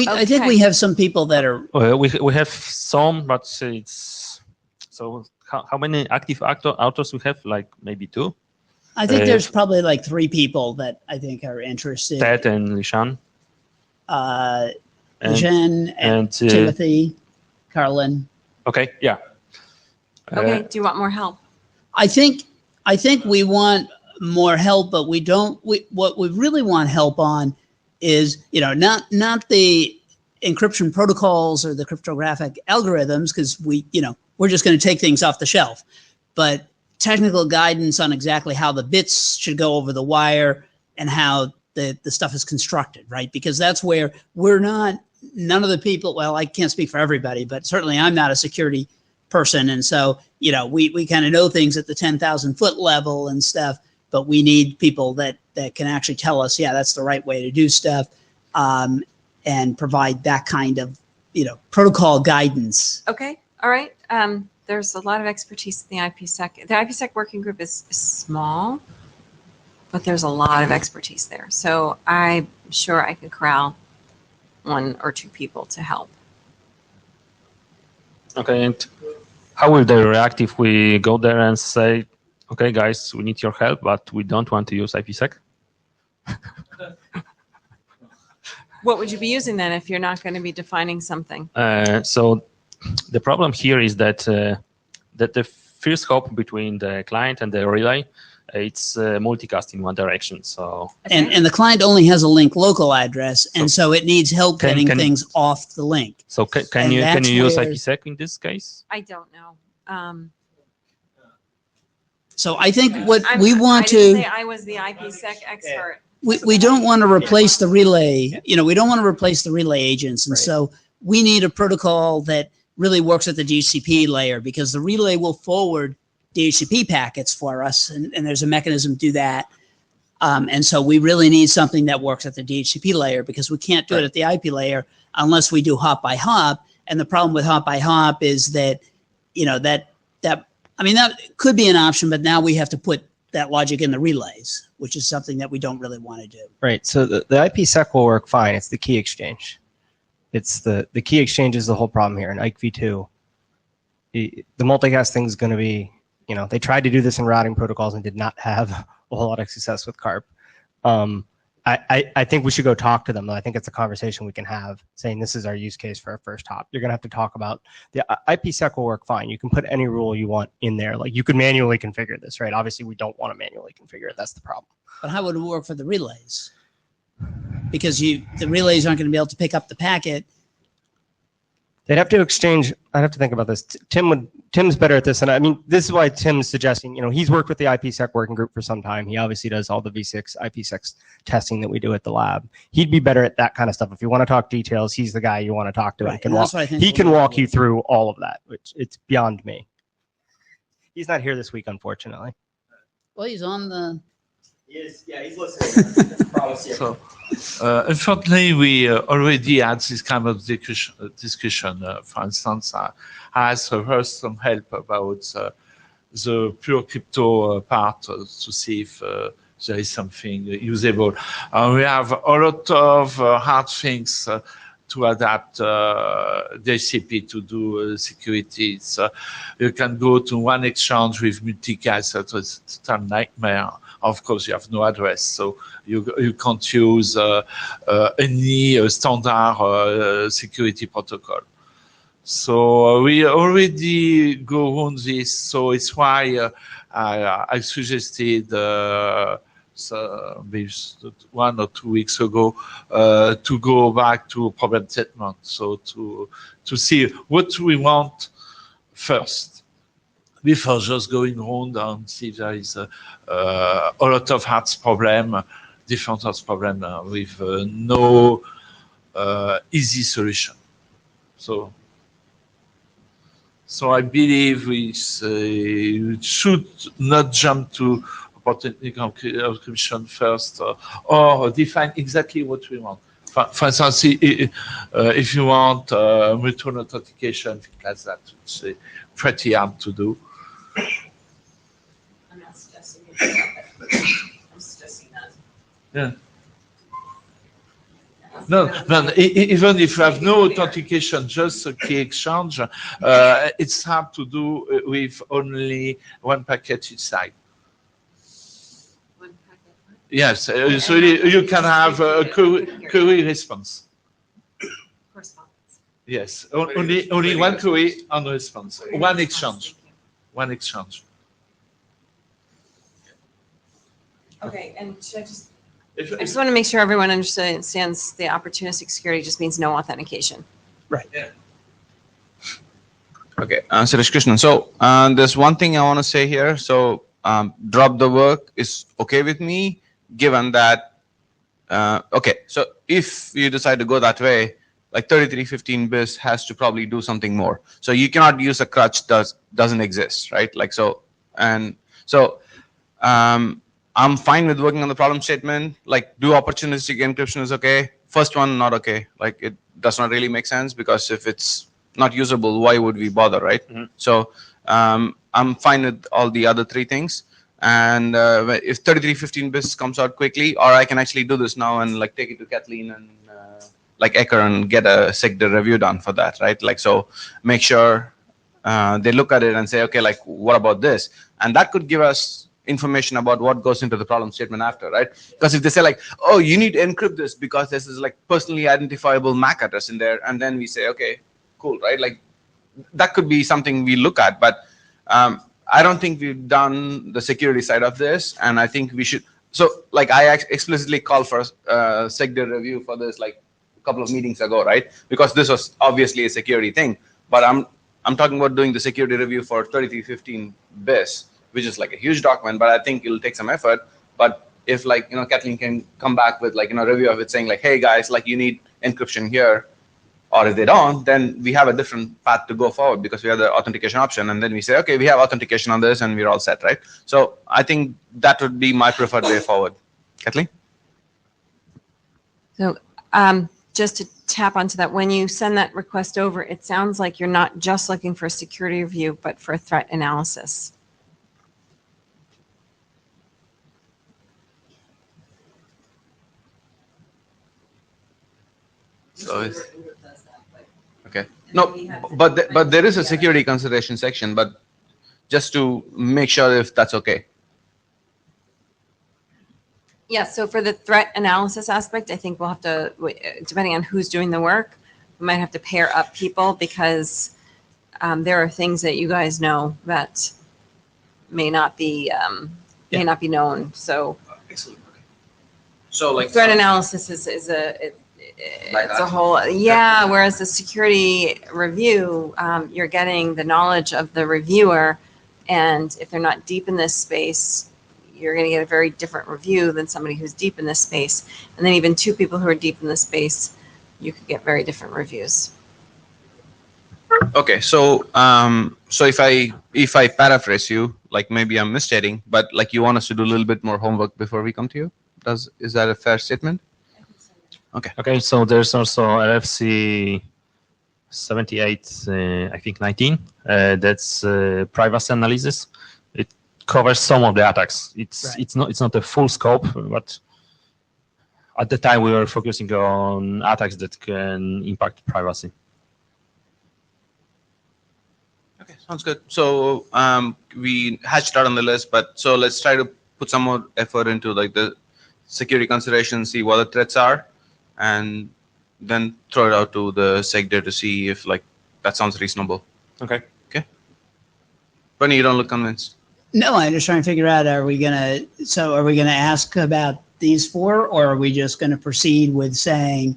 I think we have some people that are. We have some, but it's so. How many active authors we have? Like maybe 2. I think there's probably like 3 people that I think are interested. Ted and Lishan. Lishan and Timothy, Carlin. Okay. Yeah. Okay. Do you want more help? I think we want more help, but we don't. What we really want help on is, not the encryption protocols or the cryptographic algorithms, because we're just going to take things off the shelf, but technical guidance on exactly how the bits should go over the wire and how the stuff is constructed, right? Because that's where none of the people, well, I can't speak for everybody, but certainly I'm not a security person. And so, we kind of know things at the 10,000 foot level and stuff, but we need people that can actually tell us, yeah, that's the right way to do stuff, and provide that kind of, protocol guidance. Okay. All right. There's a lot of expertise in the IPsec. The IPsec working group is small, but there's a lot of expertise there. So I'm sure I could corral 1 or 2 people to help. Okay. And how will they react if we go there and say, okay, guys, we need your help, but we don't want to use IPsec? What would you be using then if you're not going to be defining something? So the problem here is that the first hop between the client and the relay, it's multicast in one direction. So and the client only has a link local address, and so it needs help getting things off the link. So can you use IPsec in this case? I don't know. So I think what we want to. I didn't say I was the IPsec expert. We don't want to replace the relay. We don't want to replace the relay agents, and so we need a protocol that really works at the DHCP layer, because the relay will forward DHCP packets for us, and there's a mechanism to do that. And so we really need something that works at the DHCP layer, because we can't do it at the IP layer unless we do hop by hop. And the problem with hop by hop is that, that could be an option, but now we have to put that logic in the relays, which is something that we don't really want to do. Right. So the IPsec will work fine. It's the key exchange. It's the key exchange is the whole problem here. In Ike v2, the multicast thing is going to be, they tried to do this in routing protocols and did not have a whole lot of success with CARP. I think we should go talk to them. I think it's a conversation we can have, saying this is our use case for our first hop. You're going to have to talk about the IPsec will work fine. You can put any rule you want in there. Like you could manually configure this, right? Obviously, we don't want to manually configure it. That's the problem. But how would it work for the relays? Because the relays aren't going to be able to pick up the packet. They'd have to exchange. I'd have to think about this. Tim's better at this, and I mean, this is why Tim's suggesting. He's worked with the IPsec working group for some time. He obviously does all the V6 IPsec testing that we do at the lab. He'd be better at that kind of stuff. If you want to talk details, he's the guy you want to talk to. Right. He can walk you through all of that, which it's beyond me. He's not here this week, unfortunately. Well, he's on the. He is. Yeah, he's listening. So, unfortunately, we already had this kind of discussion. For instance, I asked her some help about the pure crypto part to see if there is something usable. We have a lot of hard things to adapt DHCP to do security. So you can go to one exchange with multicast, so it's a total nightmare. Of course, you have no address, so you can't use any standard security protocol. So we already go on this. So it's why I suggested so maybe 1 or 2 weeks ago to go back to problem statement. So to see what we want first, before just going around and see if there is a lot of hearts problem, different hearts problem with no easy solution. So I believe we should not jump to opportunity encryption first, or define exactly what we want. For instance, if you want mutual authentication, things like that, it's pretty hard to do. I'm not suggesting it. I'm suggesting that. Yeah. No, even if you have no authentication, just a key exchange, it's hard to do with only one packet each side. One packet. Yes, so you can have a query response. Correspondence. Yes, only one query and response. One exchange. One exchange. Okay, and should I just? If, I just want to make sure everyone understands the opportunistic security just means no authentication. Right. Yeah. Okay, so Krishnan. So there's one thing I want to say here. So drop the work is okay with me, given that, okay, so if you decide to go that way, like 3315 BIS has to probably do something more. So you cannot use a crutch doesn't exist, right? Like so, and so I'm fine with working on the problem statement. Like do opportunistic encryption is okay. First one, not okay. Like it does not really make sense because if it's not usable, why would we bother, right? Mm-hmm. So I'm fine with all the other three things. And if 3315 BIS comes out quickly, or I can actually do this now and like take it to Kathleen and like Ecker and get a SecDir review done for that, right? Like, so make sure they look at it and say, okay, like what about this? And that could give us information about what goes into the problem statement after, right? Because if they say like, oh, you need to encrypt this because this is like personally identifiable MAC address in there. And then we say, okay, cool, right? Like that could be something we look at, but I don't think we've done the security side of this. And I think we should, so like I explicitly called for a SecDir review for this like a couple of meetings ago, right? Because this was obviously a security thing, but I'm talking about doing the security review for 3315 BIS, which is like a huge document, but I think it'll take some effort. But if like, you know, Kathleen can come back with like, you know, review of it saying like, hey guys, like you need encryption here, or if they don't, then we have a different path to go forward because we have the authentication option. And then we say, okay, we have authentication on this and we're all set, right? So I think that would be my preferred way forward. Kathleen? So just to tap onto that, when you send that request over, it sounds like you're not just looking for a security review, but for a threat analysis. So okay. No, but there is a security consideration section, but just to make sure if that's okay. Yeah, so for the threat analysis aspect, I think we'll have to, depending on who's doing the work, we might have to pair up people because there are things that you guys know that may not be known. So Excellent. So like threat analysis is it's a whole, yeah, whereas the security review, you're getting the knowledge of the reviewer, and if they're not deep in this space, you're going to get a very different review than somebody who's deep in this space. And then even two people who are deep in this space, you could get very different reviews. Okay, so so if I paraphrase you, like maybe I'm misstating, but like you want us to do a little bit more homework before we come to you. Is that a fair statement? Okay. Okay, so there's also RFC 78, I think 19. That's privacy analysis. It covers some of the attacks. It's not a full scope, but at the time we were focusing on attacks that can impact privacy. Okay, sounds good. So we hatched out on the list, but so let's try to put some more effort into like the security considerations, see what the threats are, and then throw it out to the SecDir to see if like that sounds reasonable. Okay. Okay. Bunny, you don't look convinced. No, I'm just trying to figure out, are we gonna ask about these four, or are we just gonna proceed with saying,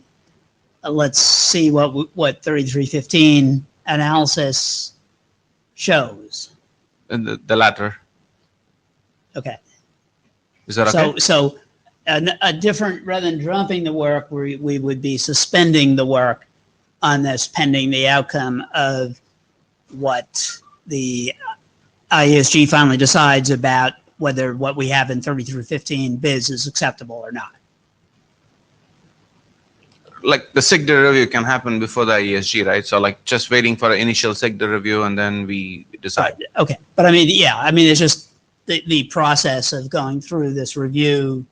let's see what 3315 analysis shows? And the latter. Okay. Is that okay? So a different, rather than dropping the work, we would be suspending the work on this pending the outcome of what the IESG finally decides about whether what we have in 3315 biz is acceptable or not. Like the SecDir review can happen before the IESG, right? So like just waiting for an initial SecDir review and then we decide. Okay, but I mean, yeah, I mean, it's just the process of going through this review,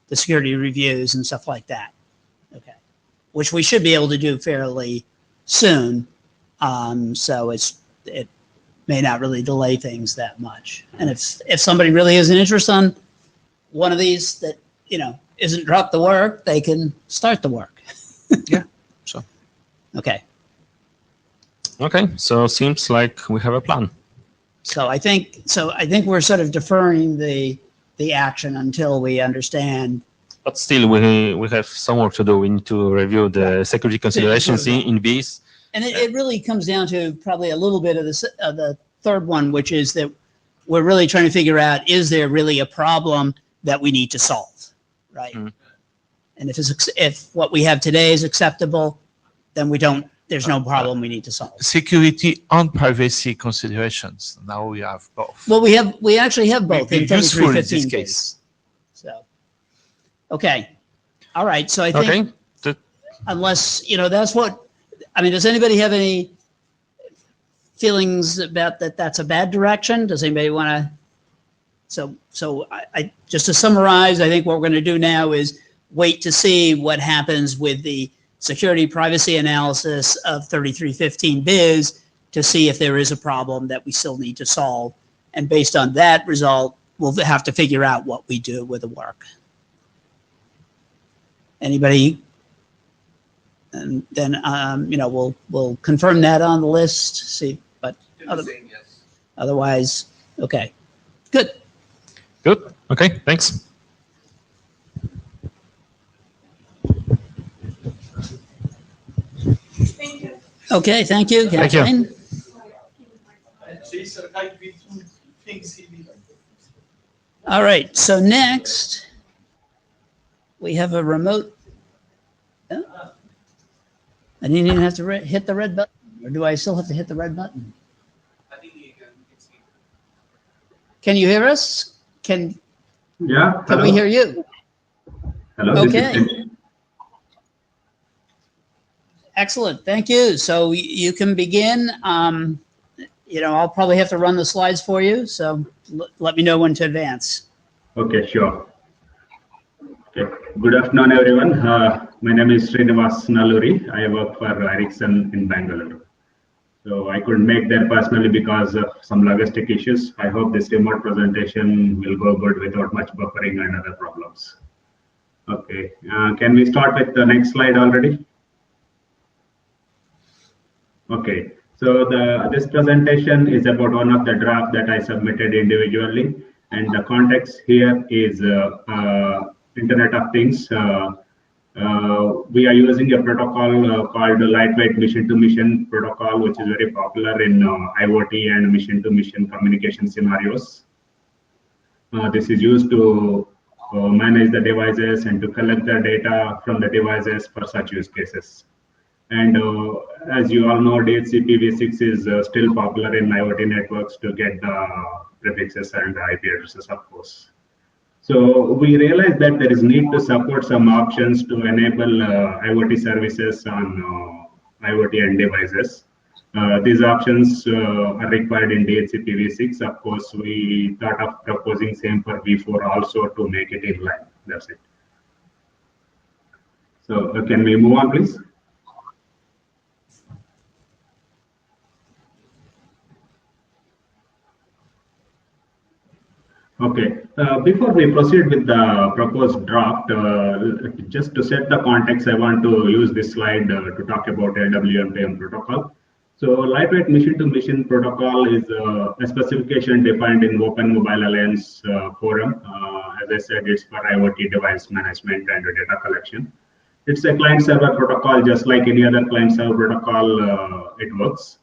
the security reviews and stuff like that. Okay, which we should be able to do fairly soon. So it may not really delay things that much. And if somebody really has an interest on one of these that, isn't drop the work, they can start the work. Yeah. So. Okay. Okay. So seems like we have a plan. So I think we're sort of deferring the action until we understand. But still, we have some work to do. We need to review the security considerations in bees. And it really comes down to probably a little bit of the third one, which is that we're really trying to figure out, is there really a problem that we need to solve, right? Mm. And if what we have today is acceptable, then there's no problem we need to solve. Security and privacy considerations. Now we have both. Well, we actually have both in 3315 in this case. So, okay. All right. So I think unless, that's does anybody have any feelings about that's a bad direction? Does anybody want to? So I just to summarize, I think what we're going to do now is wait to see what happens with the security privacy analysis of 3315 biz to see if there is a problem that we still need to solve. And based on that result, we'll have to figure out what we do with the work. Anybody? And then, we'll confirm that on the list, see, but otherwise, okay. Good. Good. Okay. Thanks. Thank you. Okay, thank you, Thank you. Kathleen. All right, so next, we have a remote. Oh, I didn't even have to hit the red button, or do I still have to hit the red button? I think you can see. Can you hear us? Can Hello. we hear you? Hello. Okay. Excellent, thank you. So you can begin. I'll probably have to run the slides for you, so let me know when to advance. Okay, sure. Okay. Good afternoon, everyone. My name is Srinivas Nalluri. I work for Ericsson in Bangalore. So I couldn't make there personally because of some logistic issues. I hope this remote presentation will go good without much buffering and other problems. Okay, can we start with the next slide already? Okay, so this presentation is about one of the drafts that I submitted individually, and the context here is Internet of Things. We are using a protocol called lightweight mission-to-mission protocol, which is very popular in IoT and mission-to-mission communication scenarios. This is used to manage the devices and to collect the data from the devices for such use cases. And as you all know, DHCP-v6 is still popular in IoT networks to get the prefixes and the IP addresses, of course. So we realized that there is need to support some options to enable IoT services on IoT end devices. These options are required in DHCP-v6. Of course, we thought of proposing same for v4 also to make it in line. That's it. So can we move on, please? Okay, before we proceed with the proposed draft, just to set the context, I want to use this slide to talk about LWMTM protocol. So lightweight mission-to-mission protocol is a specification defined in Open Mobile Alliance forum. As I said, it's for IoT device management and data collection. It's a client-server protocol, just like any other client-server protocol, it works.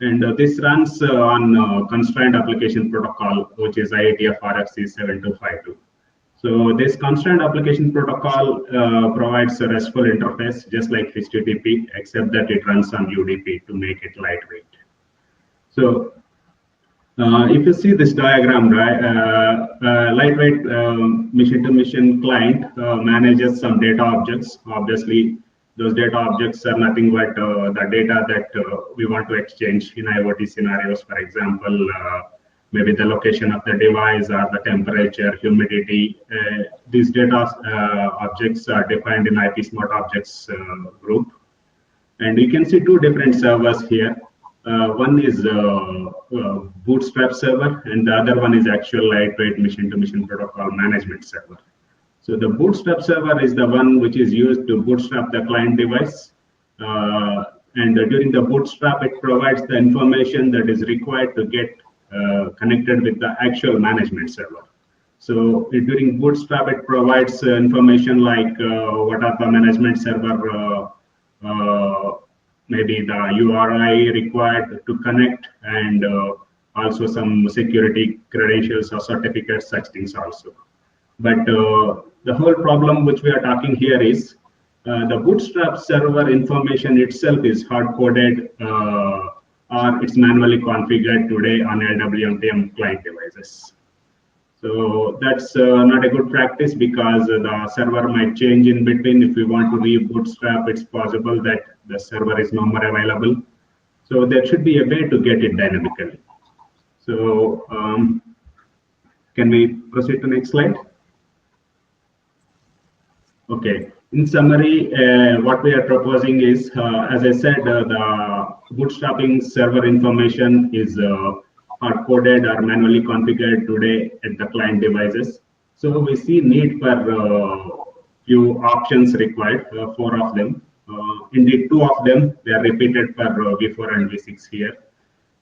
And this runs on constrained application protocol, which is IETF99-DHC-20170719-1330. So this constrained application protocol provides a RESTful interface, just like HTTP, except that it runs on UDP to make it lightweight. So if you see this diagram, right, lightweight mission-to-mission client manages some data objects. Obviously, those data objects are nothing but the data that we want to exchange in IoT scenarios. For example, maybe the location of the device or the temperature, humidity. These data objects are defined in IP Smart Objects group. And you can see two different servers here. One is Bootstrap server, and the other one is actual lightweight mission-to-mission protocol management server. So the Bootstrap server is the one which is used to bootstrap the client device. And during the bootstrap, it provides the information that is required to get connected with the actual management server. So during bootstrap, it provides information like what are the management server, maybe the URI required to connect, and also some security credentials or certificates, such things also. But the whole problem which we are talking here is the Bootstrap server information itself is hard-coded or it's manually configured today on LWMTM client devices. So that's not a good practice, because the server might change in between. If we want to re-bootstrap, it's possible that the server is no more available. So there should be a way to get it dynamically. So can we proceed to next slide? Okay, in summary, what we are proposing is, as I said, the bootstrapping server information is hard-coded or manually configured today at the client devices. So we see need for few options required, 4 of them. Indeed, 2 of them, they are repeated for v4 and v6 here.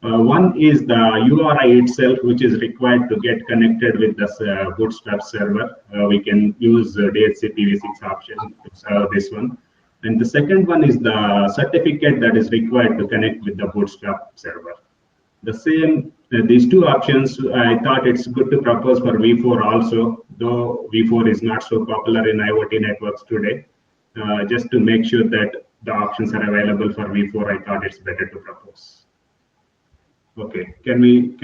One is the URI itself, which is required to get connected with the Bootstrap server. We can use DHCP-v6 option to serve this one. And the second one is the certificate that is required to connect with the Bootstrap server. The same, these 2 options, I thought it's good to propose for v4 also, though v4 is not so popular in IoT networks today. Just to make sure that the options are available for v4, I thought it's better to propose. Okay, can we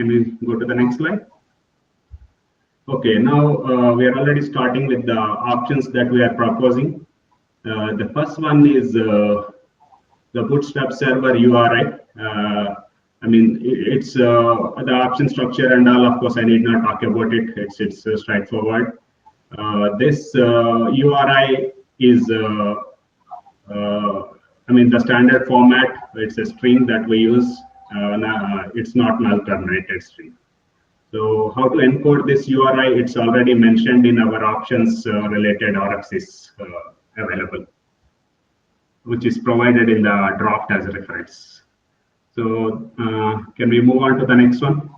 go to the next slide? Okay, now we are already starting with the options that we are proposing. The first one is the Bootstrap server URI. I mean, it's the option structure and all. Of course, I need not talk about it. It's straightforward. This URI is I mean, the standard format, it's a string that we use. It's not null terminated string. So how to encode this URI, it's already mentioned in our options related RFCs available, which is provided in the draft as a reference. So can we move on to the next one?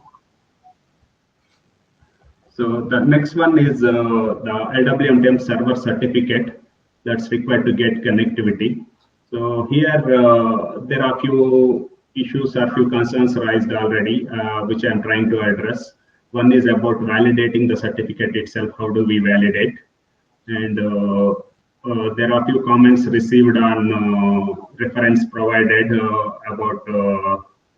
So the next one is the LWM server certificate that's required to get connectivity. So here there are few issues or few concerns raised already, which I'm trying to address. One is about validating the certificate itself. How do we validate? And there are few comments received on reference provided about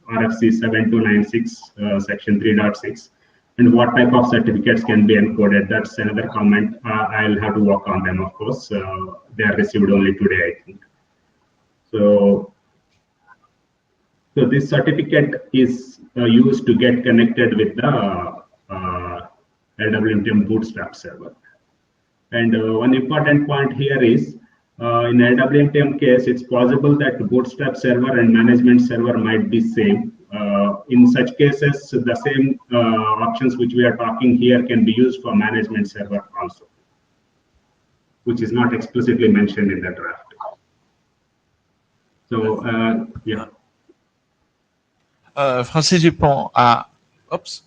RFC 7296 section 3.6 and what type of certificates can be encoded. That's another comment. I'll have to work on them, of course. They are received only today, I think. So this certificate is used to get connected with the LWM Bootstrap server. And one important point here is, in LWM case, it's possible that Bootstrap server and management server might be same. In such cases, the same options which we are talking here can be used for management server also, which is not explicitly mentioned in the draft. So, yeah. Francis Dupont, oops.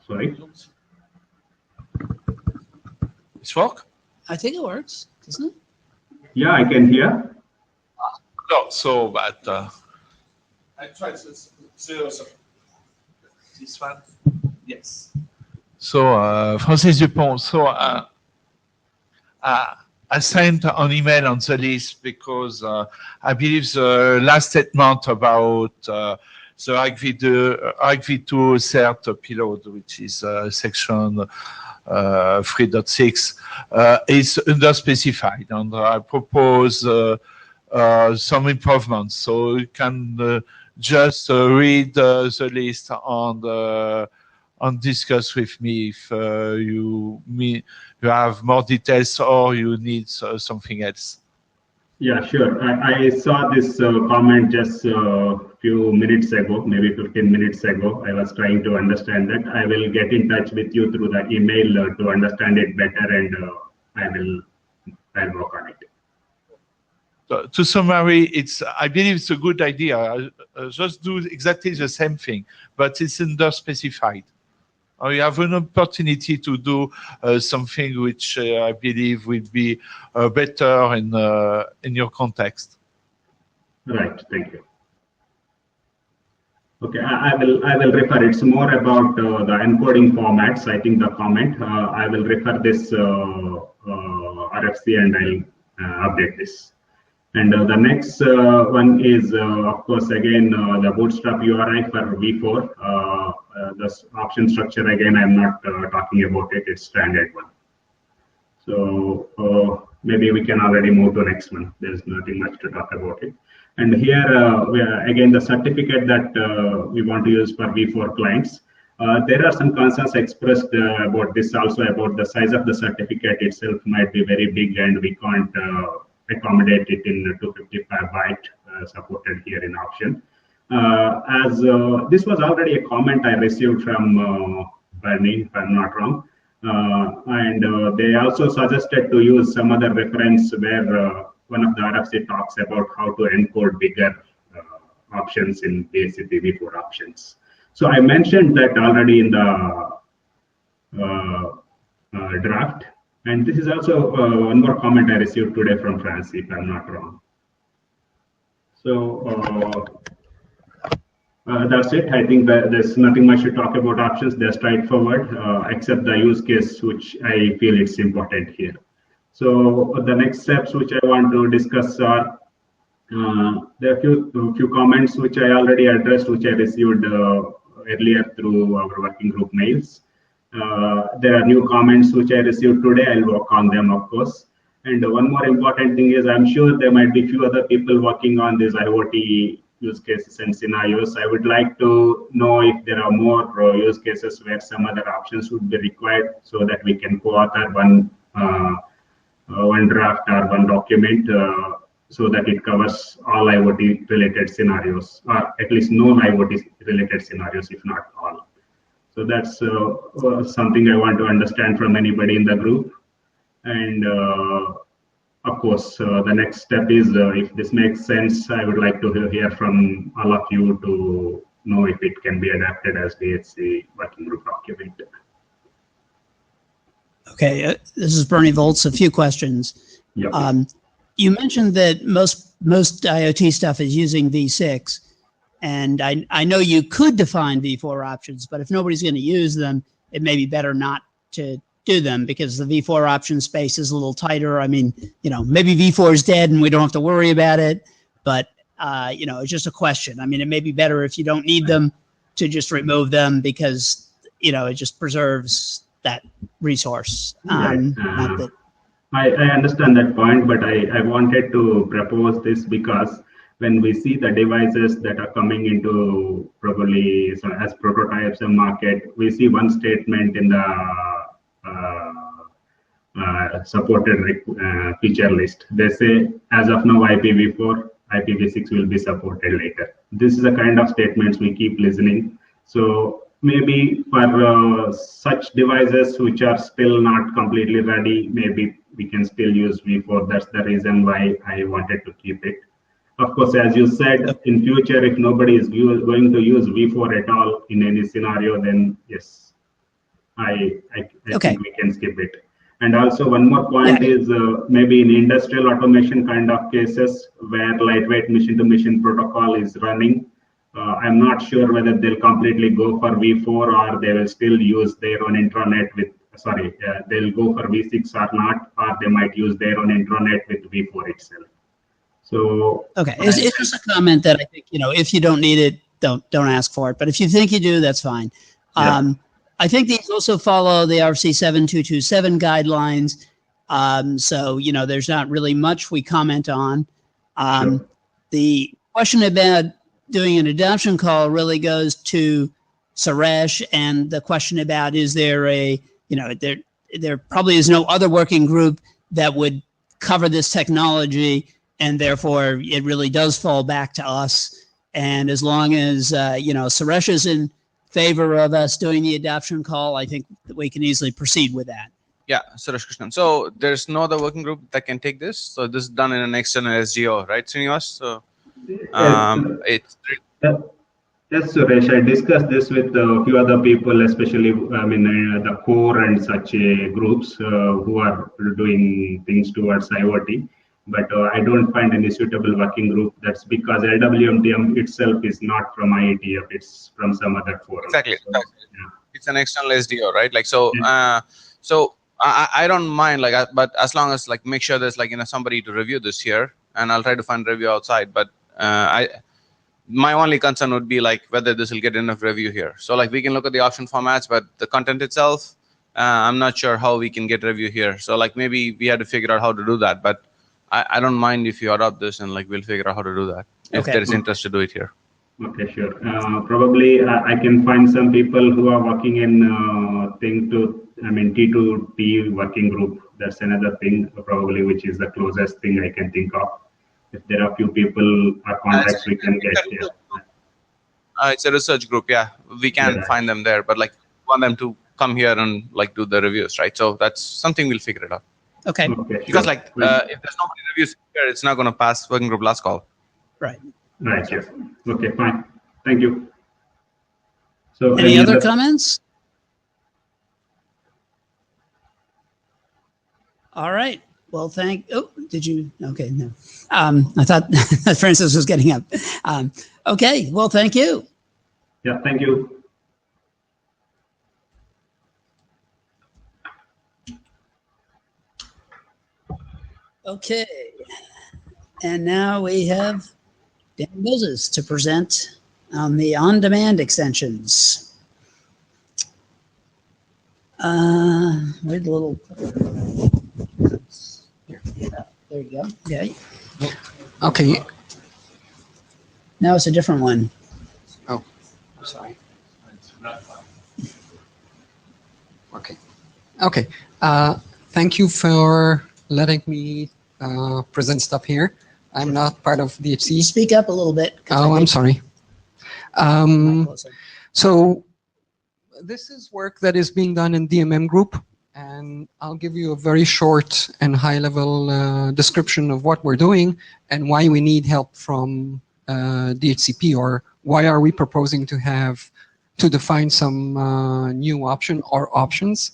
Sorry. It's work? I think it works, doesn't it? Yeah, I can hear. No, so, but I tried this one. Yes. So, Francis Dupont, so I sent an email on the list because I believe the last statement about the IETF2 cert payload, which is section 3.6, is underspecified, and I propose some improvements. So you can just read the list and discuss with me if you have more details or you need something else. Yeah, sure. I saw this comment just a few minutes ago, maybe 15 minutes ago. I was trying to understand that. I will get in touch with you through the email to understand it better, and I'll work on it. To summary, I believe it's a good idea. Just do exactly the same thing, but it's underspecified. You have an opportunity to do something which I believe will be better in your context. Right. Thank you. Okay, I will refer. It's more about the encoding formats. I think the comment. I will refer this RFC and I'll update this. And the next one is, of course, again, the Bootstrap URI for V4. The option structure, again, I'm not talking about it. It's standard one. So maybe we can already move to next one. There's nothing much to talk about it. And here, again, the certificate that we want to use for V4 clients. There are some concerns expressed about this also, about the size of the certificate itself might be very big and we can't accommodate it in 255 byte supported here in option. As this was already a comment I received from Bernie, if I'm not wrong. And they also suggested to use some other reference where one of the RFC talks about how to encode bigger options in basically V4 options. So I mentioned that already in the draft. And this is also one more comment I received today from Francie, if I'm not wrong. So that's it. I think that there's nothing much to talk about options. They're straightforward, except the use case, which I feel it's important here. So the next steps which I want to discuss are, there are a few comments which I already addressed, which I received earlier through our working group mails. There are new comments which I received today. I'll work on them, of course. And one more important thing is, I'm sure there might be few other people working on these IoT use cases and scenarios. I would like to know if there are more use cases where some other options would be required, so that we can co-author one draft or one document so that it covers all IoT related scenarios, or at least known IoT related scenarios, if not all. So that's something I want to understand from anybody in the group. And of course, the next step is, if this makes sense, I would like to hear from all of you to know if it can be adapted as DHC working group document. Okay, this is Bernie Volz. A few questions. Yep. You mentioned that most IoT stuff is using V6, and I know you could define V4 options, but if nobody's going to use them, it may be better not to do them because the V4 option space is a little tighter. I mean, maybe V4 is dead and we don't have to worry about it, but it's just a question. I mean, it may be better if you don't need them to just remove them because it just preserves that resource. Not that I understand that point, but I wanted to propose this because when we see the devices that are coming into probably as prototypes and market, we see one statement in the supported feature list. They say, as of now, IPv4, IPv6 will be supported later. This is the kind of statements we keep listening. So maybe for such devices which are still not completely ready, maybe we can still use V4. That's the reason why I wanted to keep it. Of course, as you said, in future, if nobody is going to use V4 at all in any scenario, then yes, I think we can skip it. And also one more point is maybe in industrial automation kind of cases where lightweight machine-to-machine protocol is running, I'm not sure whether they'll completely go for V4 or they will still use their own intranet with, they'll go for V6 or not, or they might use their own intranet with V4 itself. So okay, it's just a comment that I think if you don't need it, don't ask for it. But if you think you do, that's fine. Yeah. I think these also follow the RFC 7227 guidelines. So there's not really much we comment on. Sure. The question about doing an adoption call really goes to Suresh, and the question about is there there probably is no other working group that would cover this technology, and therefore it really does fall back to us. And as long as Suresh is in favor of us doing the adoption call, I think that we can easily proceed with that. Yeah, Suresh Krishnan. So there's no other working group that can take this. So this is done in an external SGO, right, Srinivas? So yes, Suresh. I discussed this with a few other people, especially the core and such groups who are doing things towards IoT. But I don't find any suitable working group. That's because LWMTM itself is not from IETF; it's from some other forum. Exactly. So, yeah. It's an external SDO, right? So I don't mind, but as long as make sure there's somebody to review this here, and I'll try to find review outside. But my only concern would be whether this will get enough review here. So we can look at the option formats, but the content itself, I'm not sure how we can get review here. So maybe we had to figure out how to do that, but I don't mind if you adopt this and we'll figure out how to do that if there is interest to do it here. Okay, sure. Probably I can find some people who are working in T2T working group. That's another thing probably which is the closest thing I can think of. If there are few people or contacts we can get here. It's a research group, yeah. We can find them there, but want them to come here and do the reviews, right? So that's something we'll figure it out. Okay. Because if there's nobody reviews here, it's not going to pass working group last call. Right. Right. Yes. Okay. Fine. Thank you. So any other comments? All right. Well, did you? Okay. No. I thought Francis was getting up. Okay. Well, thank you. Yeah. Thank you. Okay, and now we have Dan Moses to present on the on-demand extensions. Where's the little? There you go. Okay. Okay. Now it's a different one. Oh, sorry. Okay. Okay. Thank you for letting me present stuff here. I'm not part of DHC. Speak up a little bit. 'cause I Oh, I'm think- sorry. So this is work that is being done in DMM group, and I'll give you a very short and high-level description of what we're doing and why we need help from DHCP, or why are we proposing to define some new option or options.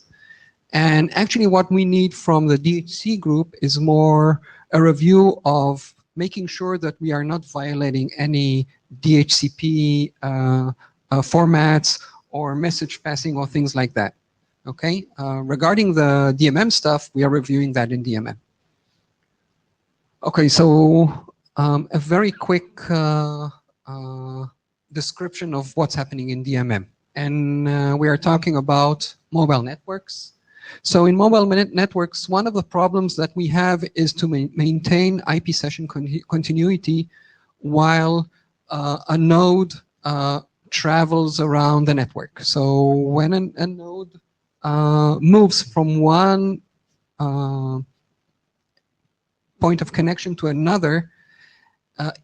And actually what we need from the DHC group is more a review of making sure that we are not violating any DHCP formats or message passing or things like that. Okay, regarding the DMM stuff, we are reviewing that in DMM. Okay, so a very quick description of what's happening in DMM. And we are talking about mobile networks. So in mobile networks, one of the problems that we have is to maintain IP session continuity while a node travels around the network. So when a node moves from one point of connection to another,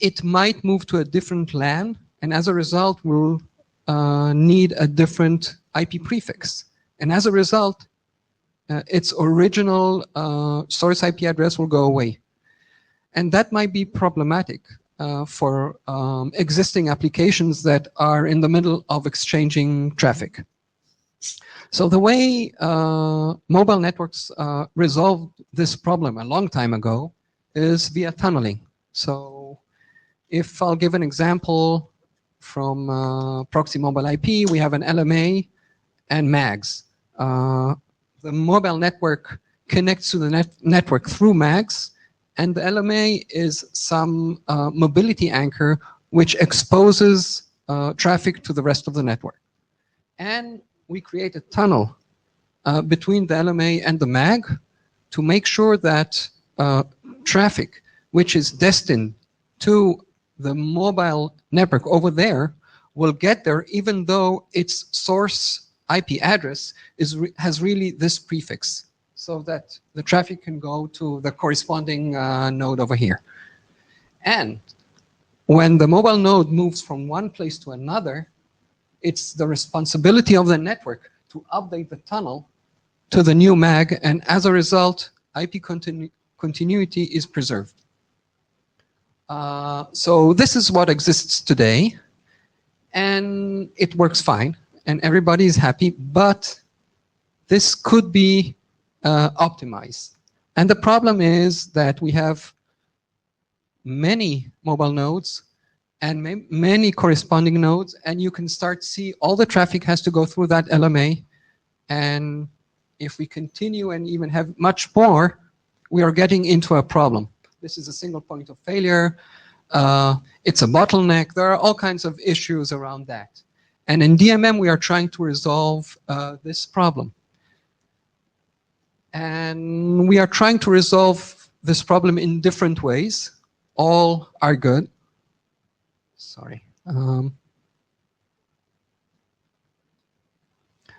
it might move to a different LAN, and as a result will need a different IP prefix. And as a result, its original source IP address will go away. And that might be problematic for existing applications that are in the middle of exchanging traffic. So the way mobile networks resolved this problem a long time ago is via tunneling. So if I'll give an example from proxy mobile IP, we have an LMA and MAGs. The mobile network connects to the network through MAGs, and the LMA is some mobility anchor which exposes traffic to the rest of the network. And we create a tunnel between the LMA and the MAG to make sure that traffic which is destined to the mobile network over there will get there even though its source IP address has really this prefix, so that the traffic can go to the corresponding node over here. And when the mobile node moves from one place to another, it's the responsibility of the network to update the tunnel to the new MAG, and as a result, IP continuity is preserved. So this is what exists today, and it works fine, and everybody is happy, but this could be optimized. And the problem is that we have many mobile nodes and many corresponding nodes, and you can start to see all the traffic has to go through that LMA. And if we continue and even have much more, we are getting into a problem. This is a single point of failure. It's a bottleneck. There are all kinds of issues around that. And in DMM, we are trying to resolve this problem. And we are trying to resolve this problem in different ways. All are good. Sorry.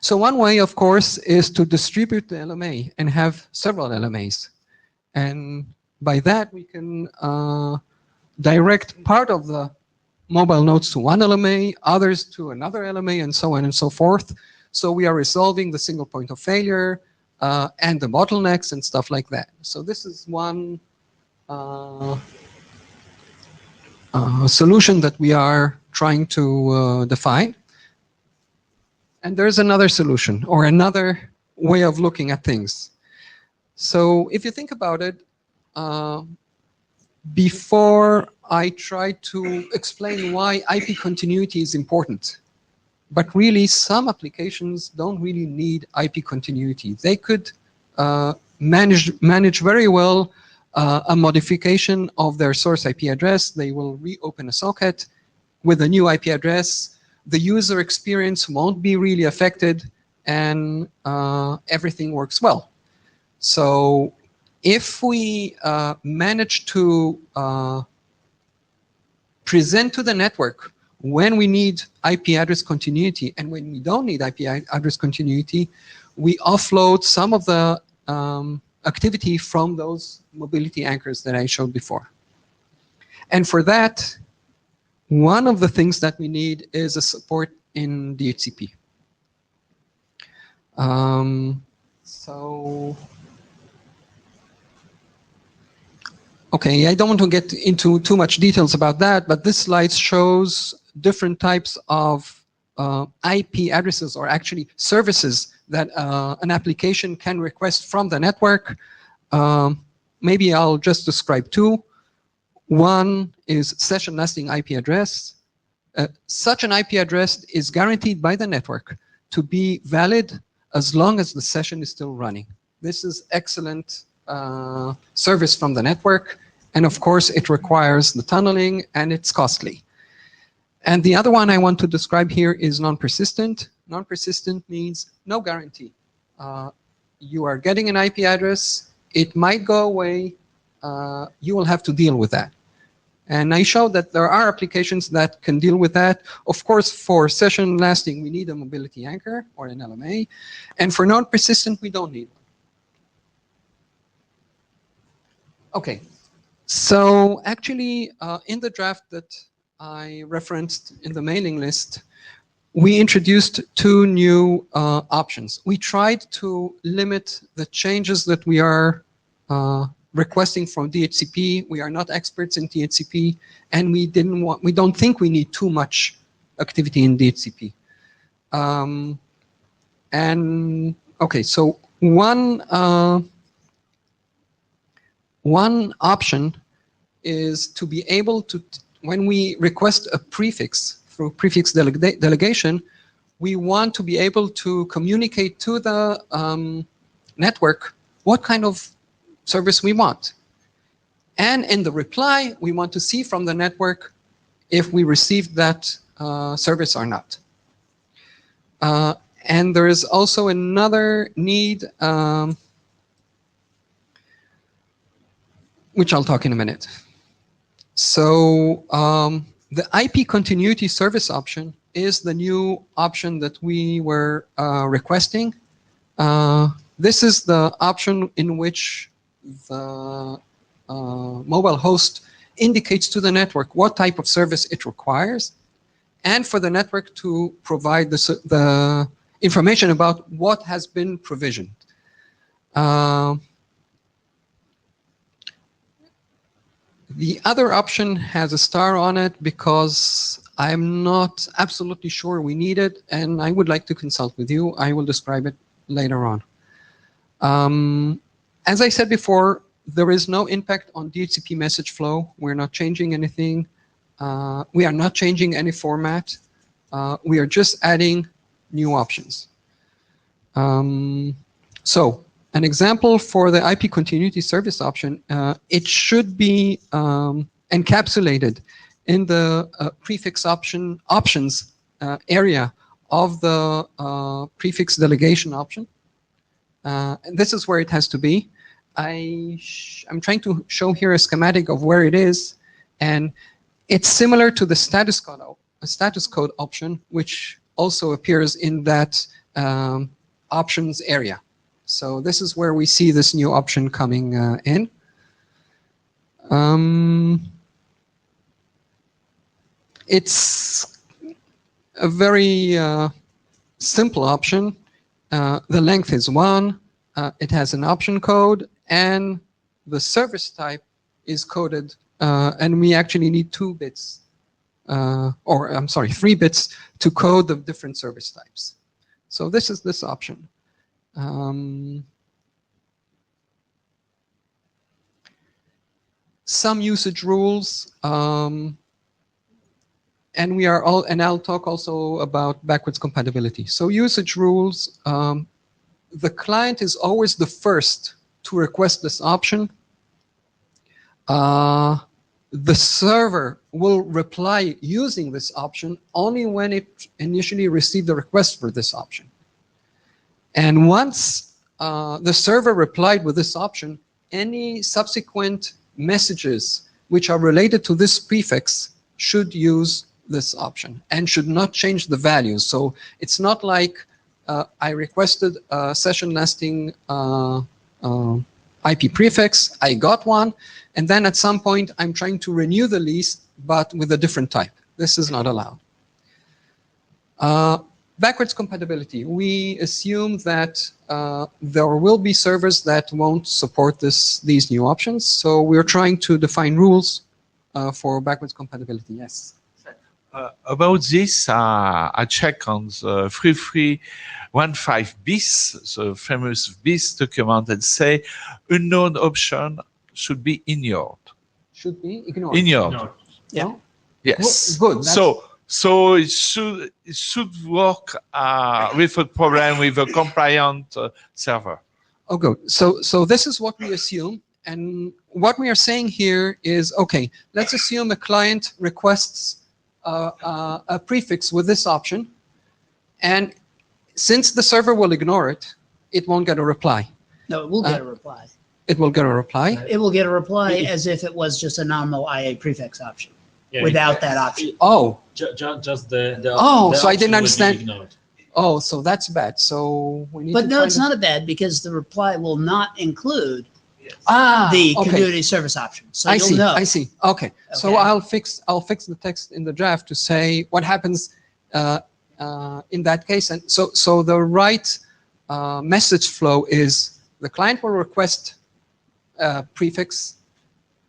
So one way, of course, is to distribute the LMA and have several LMAs. And by that, we can direct part of the mobile nodes to one LMA, others to another LMA, and so on and so forth. So we are resolving the single point of failure and the bottlenecks and stuff like that. So this is one solution that we are trying to define. And there's another solution, or another way of looking at things. So if you think about it, before I tried to explain why IP continuity is important, but really some applications don't really need IP continuity. They could manage very well a modification of their source IP address. They will reopen a socket with a new IP address. The user experience won't be really affected, and everything works well. So if we manage to present to the network when we need IP address continuity and when we don't need IP address continuity, we offload some of the activity from those mobility anchors that I showed before. And for that, one of the things that we need is a support in DHCP. Okay, I don't want to get into too much details about that, but this slide shows different types of IP addresses, or actually services that an application can request from the network. Maybe I'll just describe two. One is session lasting IP address. Such an IP address is guaranteed by the network to be valid as long as the session is still running. This is excellent service from the network, and of course it requires the tunneling and it's costly. And the other one I want to describe here is non-persistent. Non-persistent means no guarantee. You are getting an IP address, it might go away, you will have to deal with that. And I showed that there are applications that can deal with that. Of course, for session lasting, we need a mobility anchor or an LMA. And for non-persistent, we don't need one. Okay, so actually, in the draft that I referenced in the mailing list, we introduced two new options. We tried to limit the changes that we are requesting from DHCP. We are not experts in DHCP, and we don't think we need too much activity in DHCP. And okay, so one option is to be able to, when we request a prefix through prefix delegation, we want to be able to communicate to the network what kind of service we want. And in the reply, we want to see from the network if we received that service or not. And there is also another need, which I'll talk in a minute. So the IP continuity service option is the new option that we were requesting. This is the option in which the mobile host indicates to the network what type of service it requires, and for the network to provide the information about what has been provisioned. The other option has a star on it because I'm not absolutely sure we need it, and I would like to consult with you. I will describe it later on. As I said before, there is no impact on DHCP message flow. We're not changing anything. We are not changing any format. We are just adding new options. So an example for the IP continuity service option, it should be encapsulated in the prefix options area of the prefix delegation option. And this is where it has to be. I'm trying to show here a schematic of where it is, and it's similar to the status code option, which also appears in that options area. So this is where we see this new option coming in. It's a very simple option. The length is 1. It has an option code, and the service type is coded, and we actually need 2 bits, or I'm sorry, 3 bits to code the different service types. So this is this option. Some usage rules, and I'll talk also about backwards compatibility. So usage rules, the client is always the first to request this option. The server will reply using this option only when it initially received the request for this option. And once the server replied with this option, any subsequent messages which are related to this prefix should use this option and should not change the values. So it's not like I requested a session lasting IP prefix, I got one, and then at some point I'm trying to renew the lease, but with a different type. This is not allowed. Backwards compatibility. We assume that there will be servers that won't support these new options, so we're trying to define rules for backwards compatibility. Yes. About this, I check on the 3315 bis, the famous bis document, and say unknown option should be ignored. Should be ignored. Ignored. Yeah. Yes. Well, good. So it should work with a problem with a compliant server. Oh, good. So this is what we assume. And what we are saying here is, okay, let's assume a client requests a prefix with this option. And since the server will ignore it, it won't get a reply. No, it will get a reply. It will get a reply. It will get a reply as if it was just a nominal IA prefix option without that option. Oh. Just the so I didn't option will be understand. ignored. Oh, so that's bad. So we need But to no, find it's not a bad because the reply will not include okay. the continuity service option. So I you'll see. know. I see. Okay. So Okay. I'll fix the text in the draft to say what happens in that case. And so the right message flow is the client will request a prefix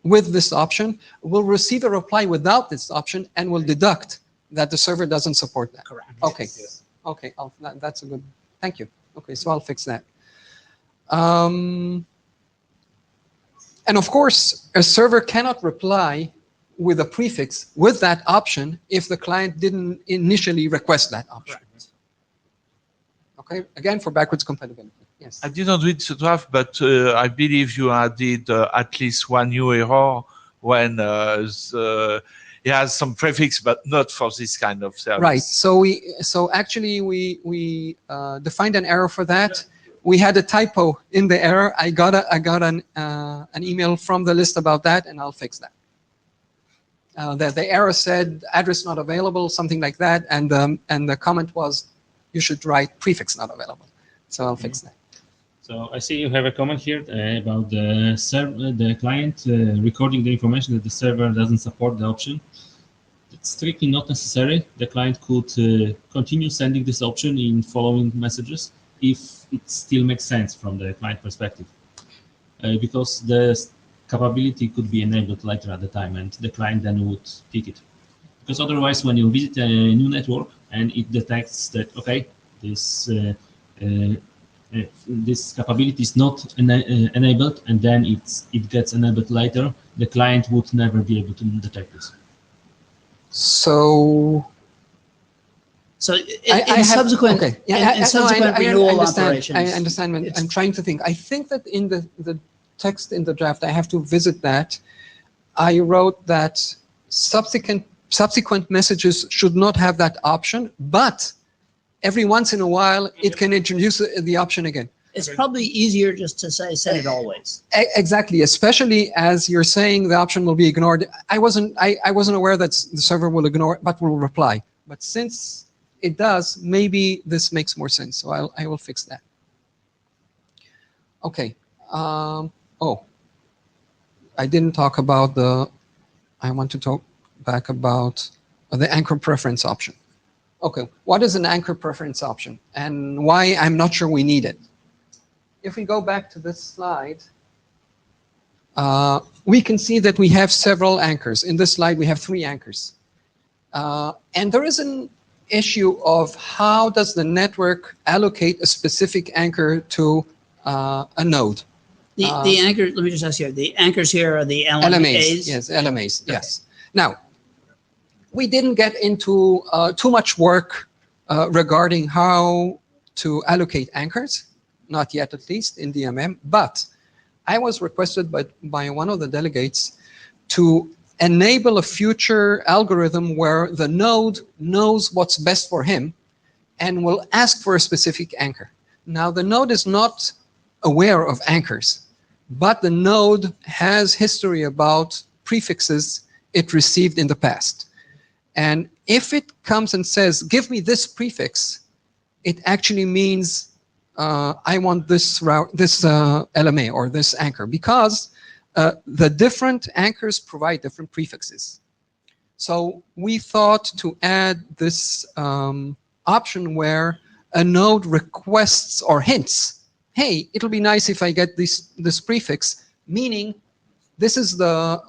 with this option, will receive a reply without this option, and will deduct that the server doesn't support that. Correct. Okay. Yes. Okay. That's a good. Thank you. Okay. So I'll fix that. And of course, a server cannot reply with a prefix with that option if the client didn't initially request that option. Correct. Okay, again, for backwards compatibility. Yes. I didn't read the draft, but I believe you added at least one new error when it has some prefix, but not for this kind of service. Right. So actually we defined an error for that. We had a typo in the error. I got an email from the list about that, and I'll fix that. The error said address not available, something like that, and the comment was you should write prefix not available. So I'll fix that. So I see you have a comment here about the client recording the information that the server doesn't support the option. It's strictly not necessary. The client could continue sending this option in following messages if it still makes sense from the client perspective, because the capability could be enabled later at the time, and the client then would pick it. Because otherwise, when you visit a new network and it detects that okay, this capability is not enabled, and then it gets enabled later, the client would never be able to detect this. So in subsequent renewal operations, I understand. I'm trying to think. I think that in the text in the draft, I have to visit that. I wrote that subsequent messages should not have that option, but every once in a while it can introduce the option again. It's probably easier just to say set it always. Exactly, especially as you're saying the option will be ignored. I wasn't aware that the server will ignore it, but will reply. But since it does, maybe this makes more sense. So I will fix that. Okay. I didn't talk about I want to talk back about the anchor preference option. Okay, what is an anchor preference option and why I'm not sure we need it? If we go back to this slide, we can see that we have several anchors. In this slide, we have 3 anchors. And there is an issue of how does the network allocate a specific anchor to a node. The anchor, let me just ask you, the anchors here are the LMAs? Yes, LMAs, yes. Now, we didn't get into too much work regarding how to allocate anchors, not yet at least in DMM, but I was requested by one of the delegates to enable a future algorithm where the node knows what's best for him and will ask for a specific anchor. Now, the node is not aware of anchors, but the node has history about prefixes it received in the past. And if it comes and says, give me this prefix, it actually means I want this route, this LMA or this anchor, because the different anchors provide different prefixes. So we thought to add this option where a node requests or hints, hey, it'll be nice if I get this prefix, meaning this is the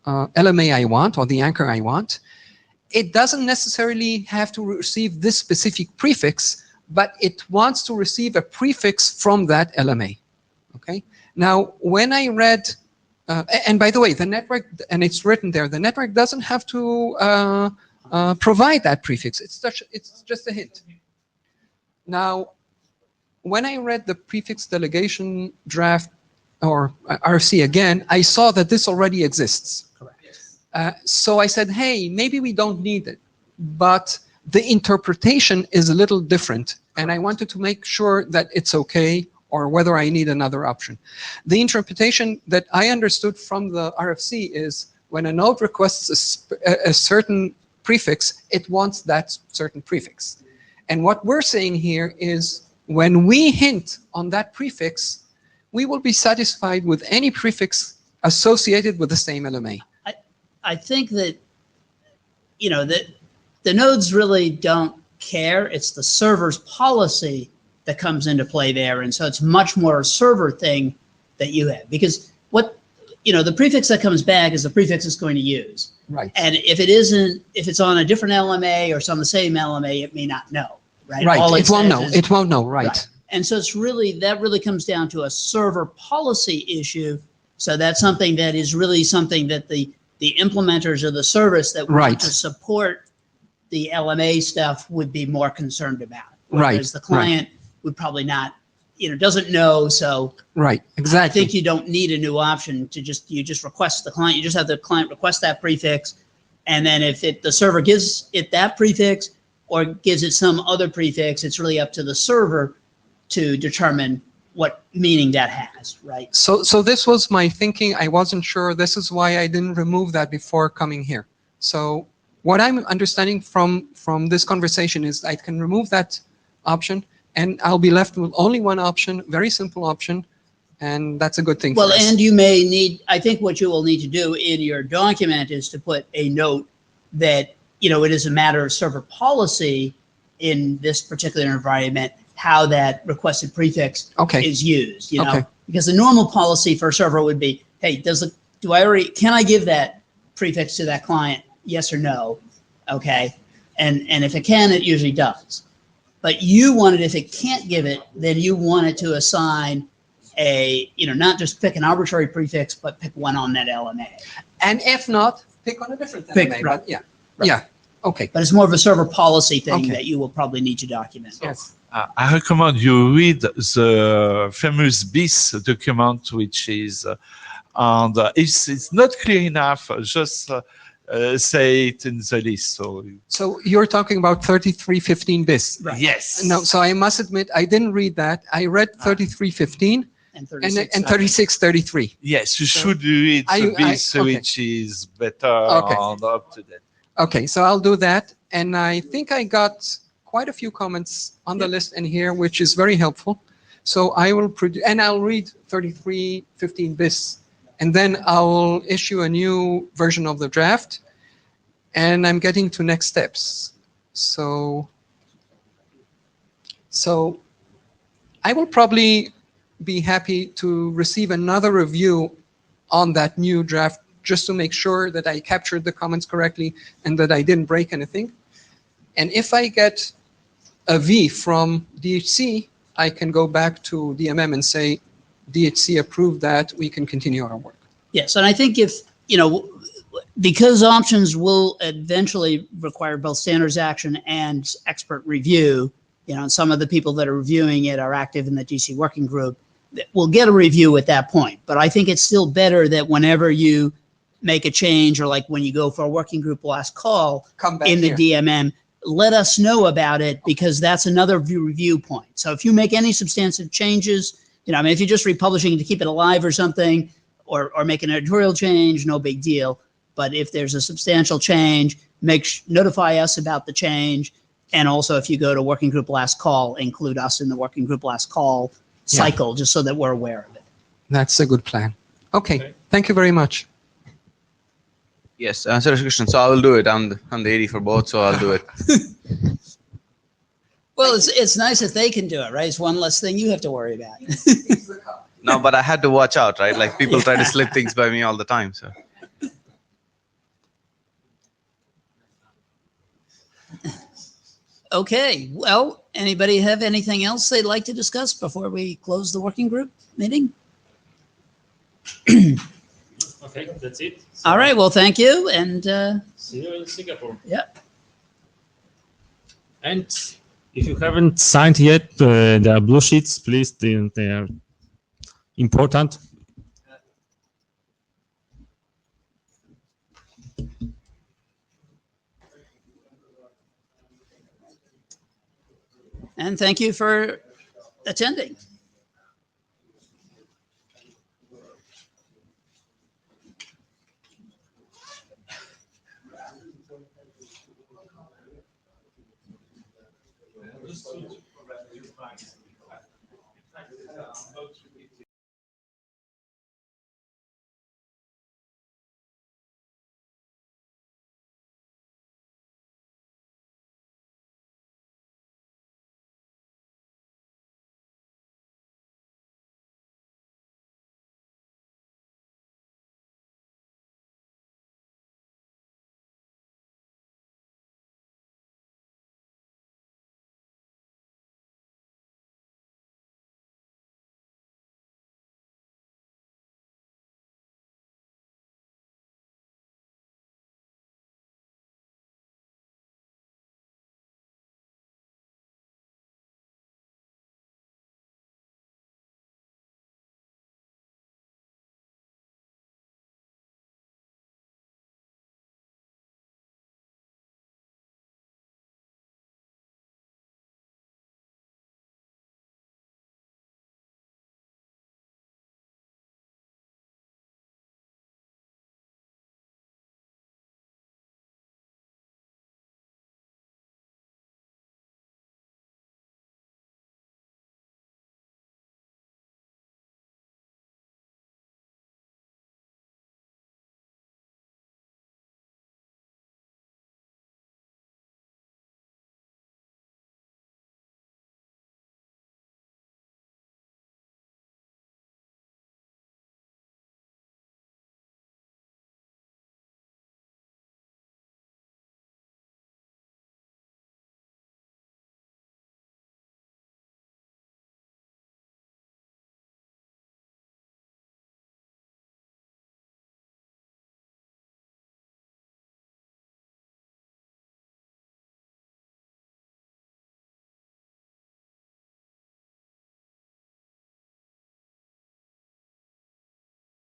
LMA I want, or the anchor I want. It doesn't necessarily have to receive this specific prefix, but it wants to receive a prefix from that LMA. Okay. Now, when I read, and by the way, the network, and it's written there, the network doesn't have to provide that prefix. It's just a hint. Now, when I read the prefix delegation draft or RFC again, I saw that this already exists. Correct. So I said, hey, maybe we don't need it, but the interpretation is a little different, and I wanted to make sure that it's okay, or whether I need another option. The interpretation that I understood from the RFC is when a node requests a certain prefix, it wants that certain prefix. And what we're saying here is when we hint on that prefix, we will be satisfied with any prefix associated with the same LMA. I think that, you know, that the nodes really don't care. It's the server's policy that comes into play there. And so it's much more a server thing that you have, because what, you know, the prefix that comes back is the prefix it's going to use. Right. And if it isn't, if it's on a different LMA or it's on the same LMA, it may not know. Right. Right. All It won't know. is, It won't know. Right. Right. And so it's really, that really comes down to a server policy issue. So that's something that is really something that the implementers of the service that want to support the LMA stuff would be more concerned about. Whereas the client would probably not, you know, doesn't know. So exactly. I think you don't need a new option to you just request the client. You just have the client request that prefix. And then if the server gives it that prefix or gives it some other prefix, it's really up to the server to determine what meaning that has, right? So this was my thinking. I wasn't sure. This is why I didn't remove that before coming here. So what I'm understanding from this conversation is I can remove that option, and I'll be left with only one option, very simple option, and that's a good thing. Well, for us. and you may need, I think what you will need to do in your document is to put a note that, you know, it is a matter of server policy in this particular environment how that requested prefix is used, you know, because the normal policy for a server would be, hey, can I give that prefix to that client? Yes or no. Okay. And if it can, it usually does. But you want it, if it can't give it, then you want it to assign a, you know, not just pick an arbitrary prefix, but pick one on that LMA. And if not, pick on a different LMA. Right. But yeah. Right. Yeah. Okay. But it's more of a server policy thing that you will probably need to document. Yes. I recommend you read the famous BIS document, which is, and if it's not clear enough, just say it in the list. So you're talking about 3315 BIS? Right. Yes. No, so I must admit, I didn't read that. I read 3315 and 3633. Yes, you should read the BIS, which is better and up to date. Okay, so I'll do that. And I think I got quite a few comments on the list in here, which is very helpful. So I will produce, and I'll read 3315 BIS, and then I'll issue a new version of the draft. And I'm getting to next steps. So I will probably be happy to receive another review on that new draft, just to make sure that I captured the comments correctly and that I didn't break anything. And if I get a V from DHC, I can go back to DMM and say, DHC approved that, we can continue our work. Yes, and I think if, you know, because options will eventually require both standards action and expert review, you know, and some of the people that are reviewing it are active in the DC working group, we'll get a review at that point. But I think it's still better that whenever you make a change, or like when you go for a working group last call in the DMM, let us know about it, because that's another review point. So if you make any substantive changes, you know, I mean, if you're just republishing to keep it alive or something, or make an editorial change, no big deal. But if there's a substantial change, notify us about the change, And also, if you go to working group last call, include us in the working group last call cycle, just so that we're aware of it. That's a good plan. Okay, thank you very much. Yes, Sir Krishnan, so I will do it. I'm the AD for both, so I'll do it. Well, it's nice if they can do it, right? It's one less thing you have to worry about. No, but I had to watch out, right? Like people try to slip things by me all the time. So Okay, well, anybody have anything else they'd like to discuss before we close the working group meeting? Okay, that's it. All right, well, thank you, and See you in Singapore. yeah. And if you haven't signed yet the blue sheets, please, they are important. And thank you for attending.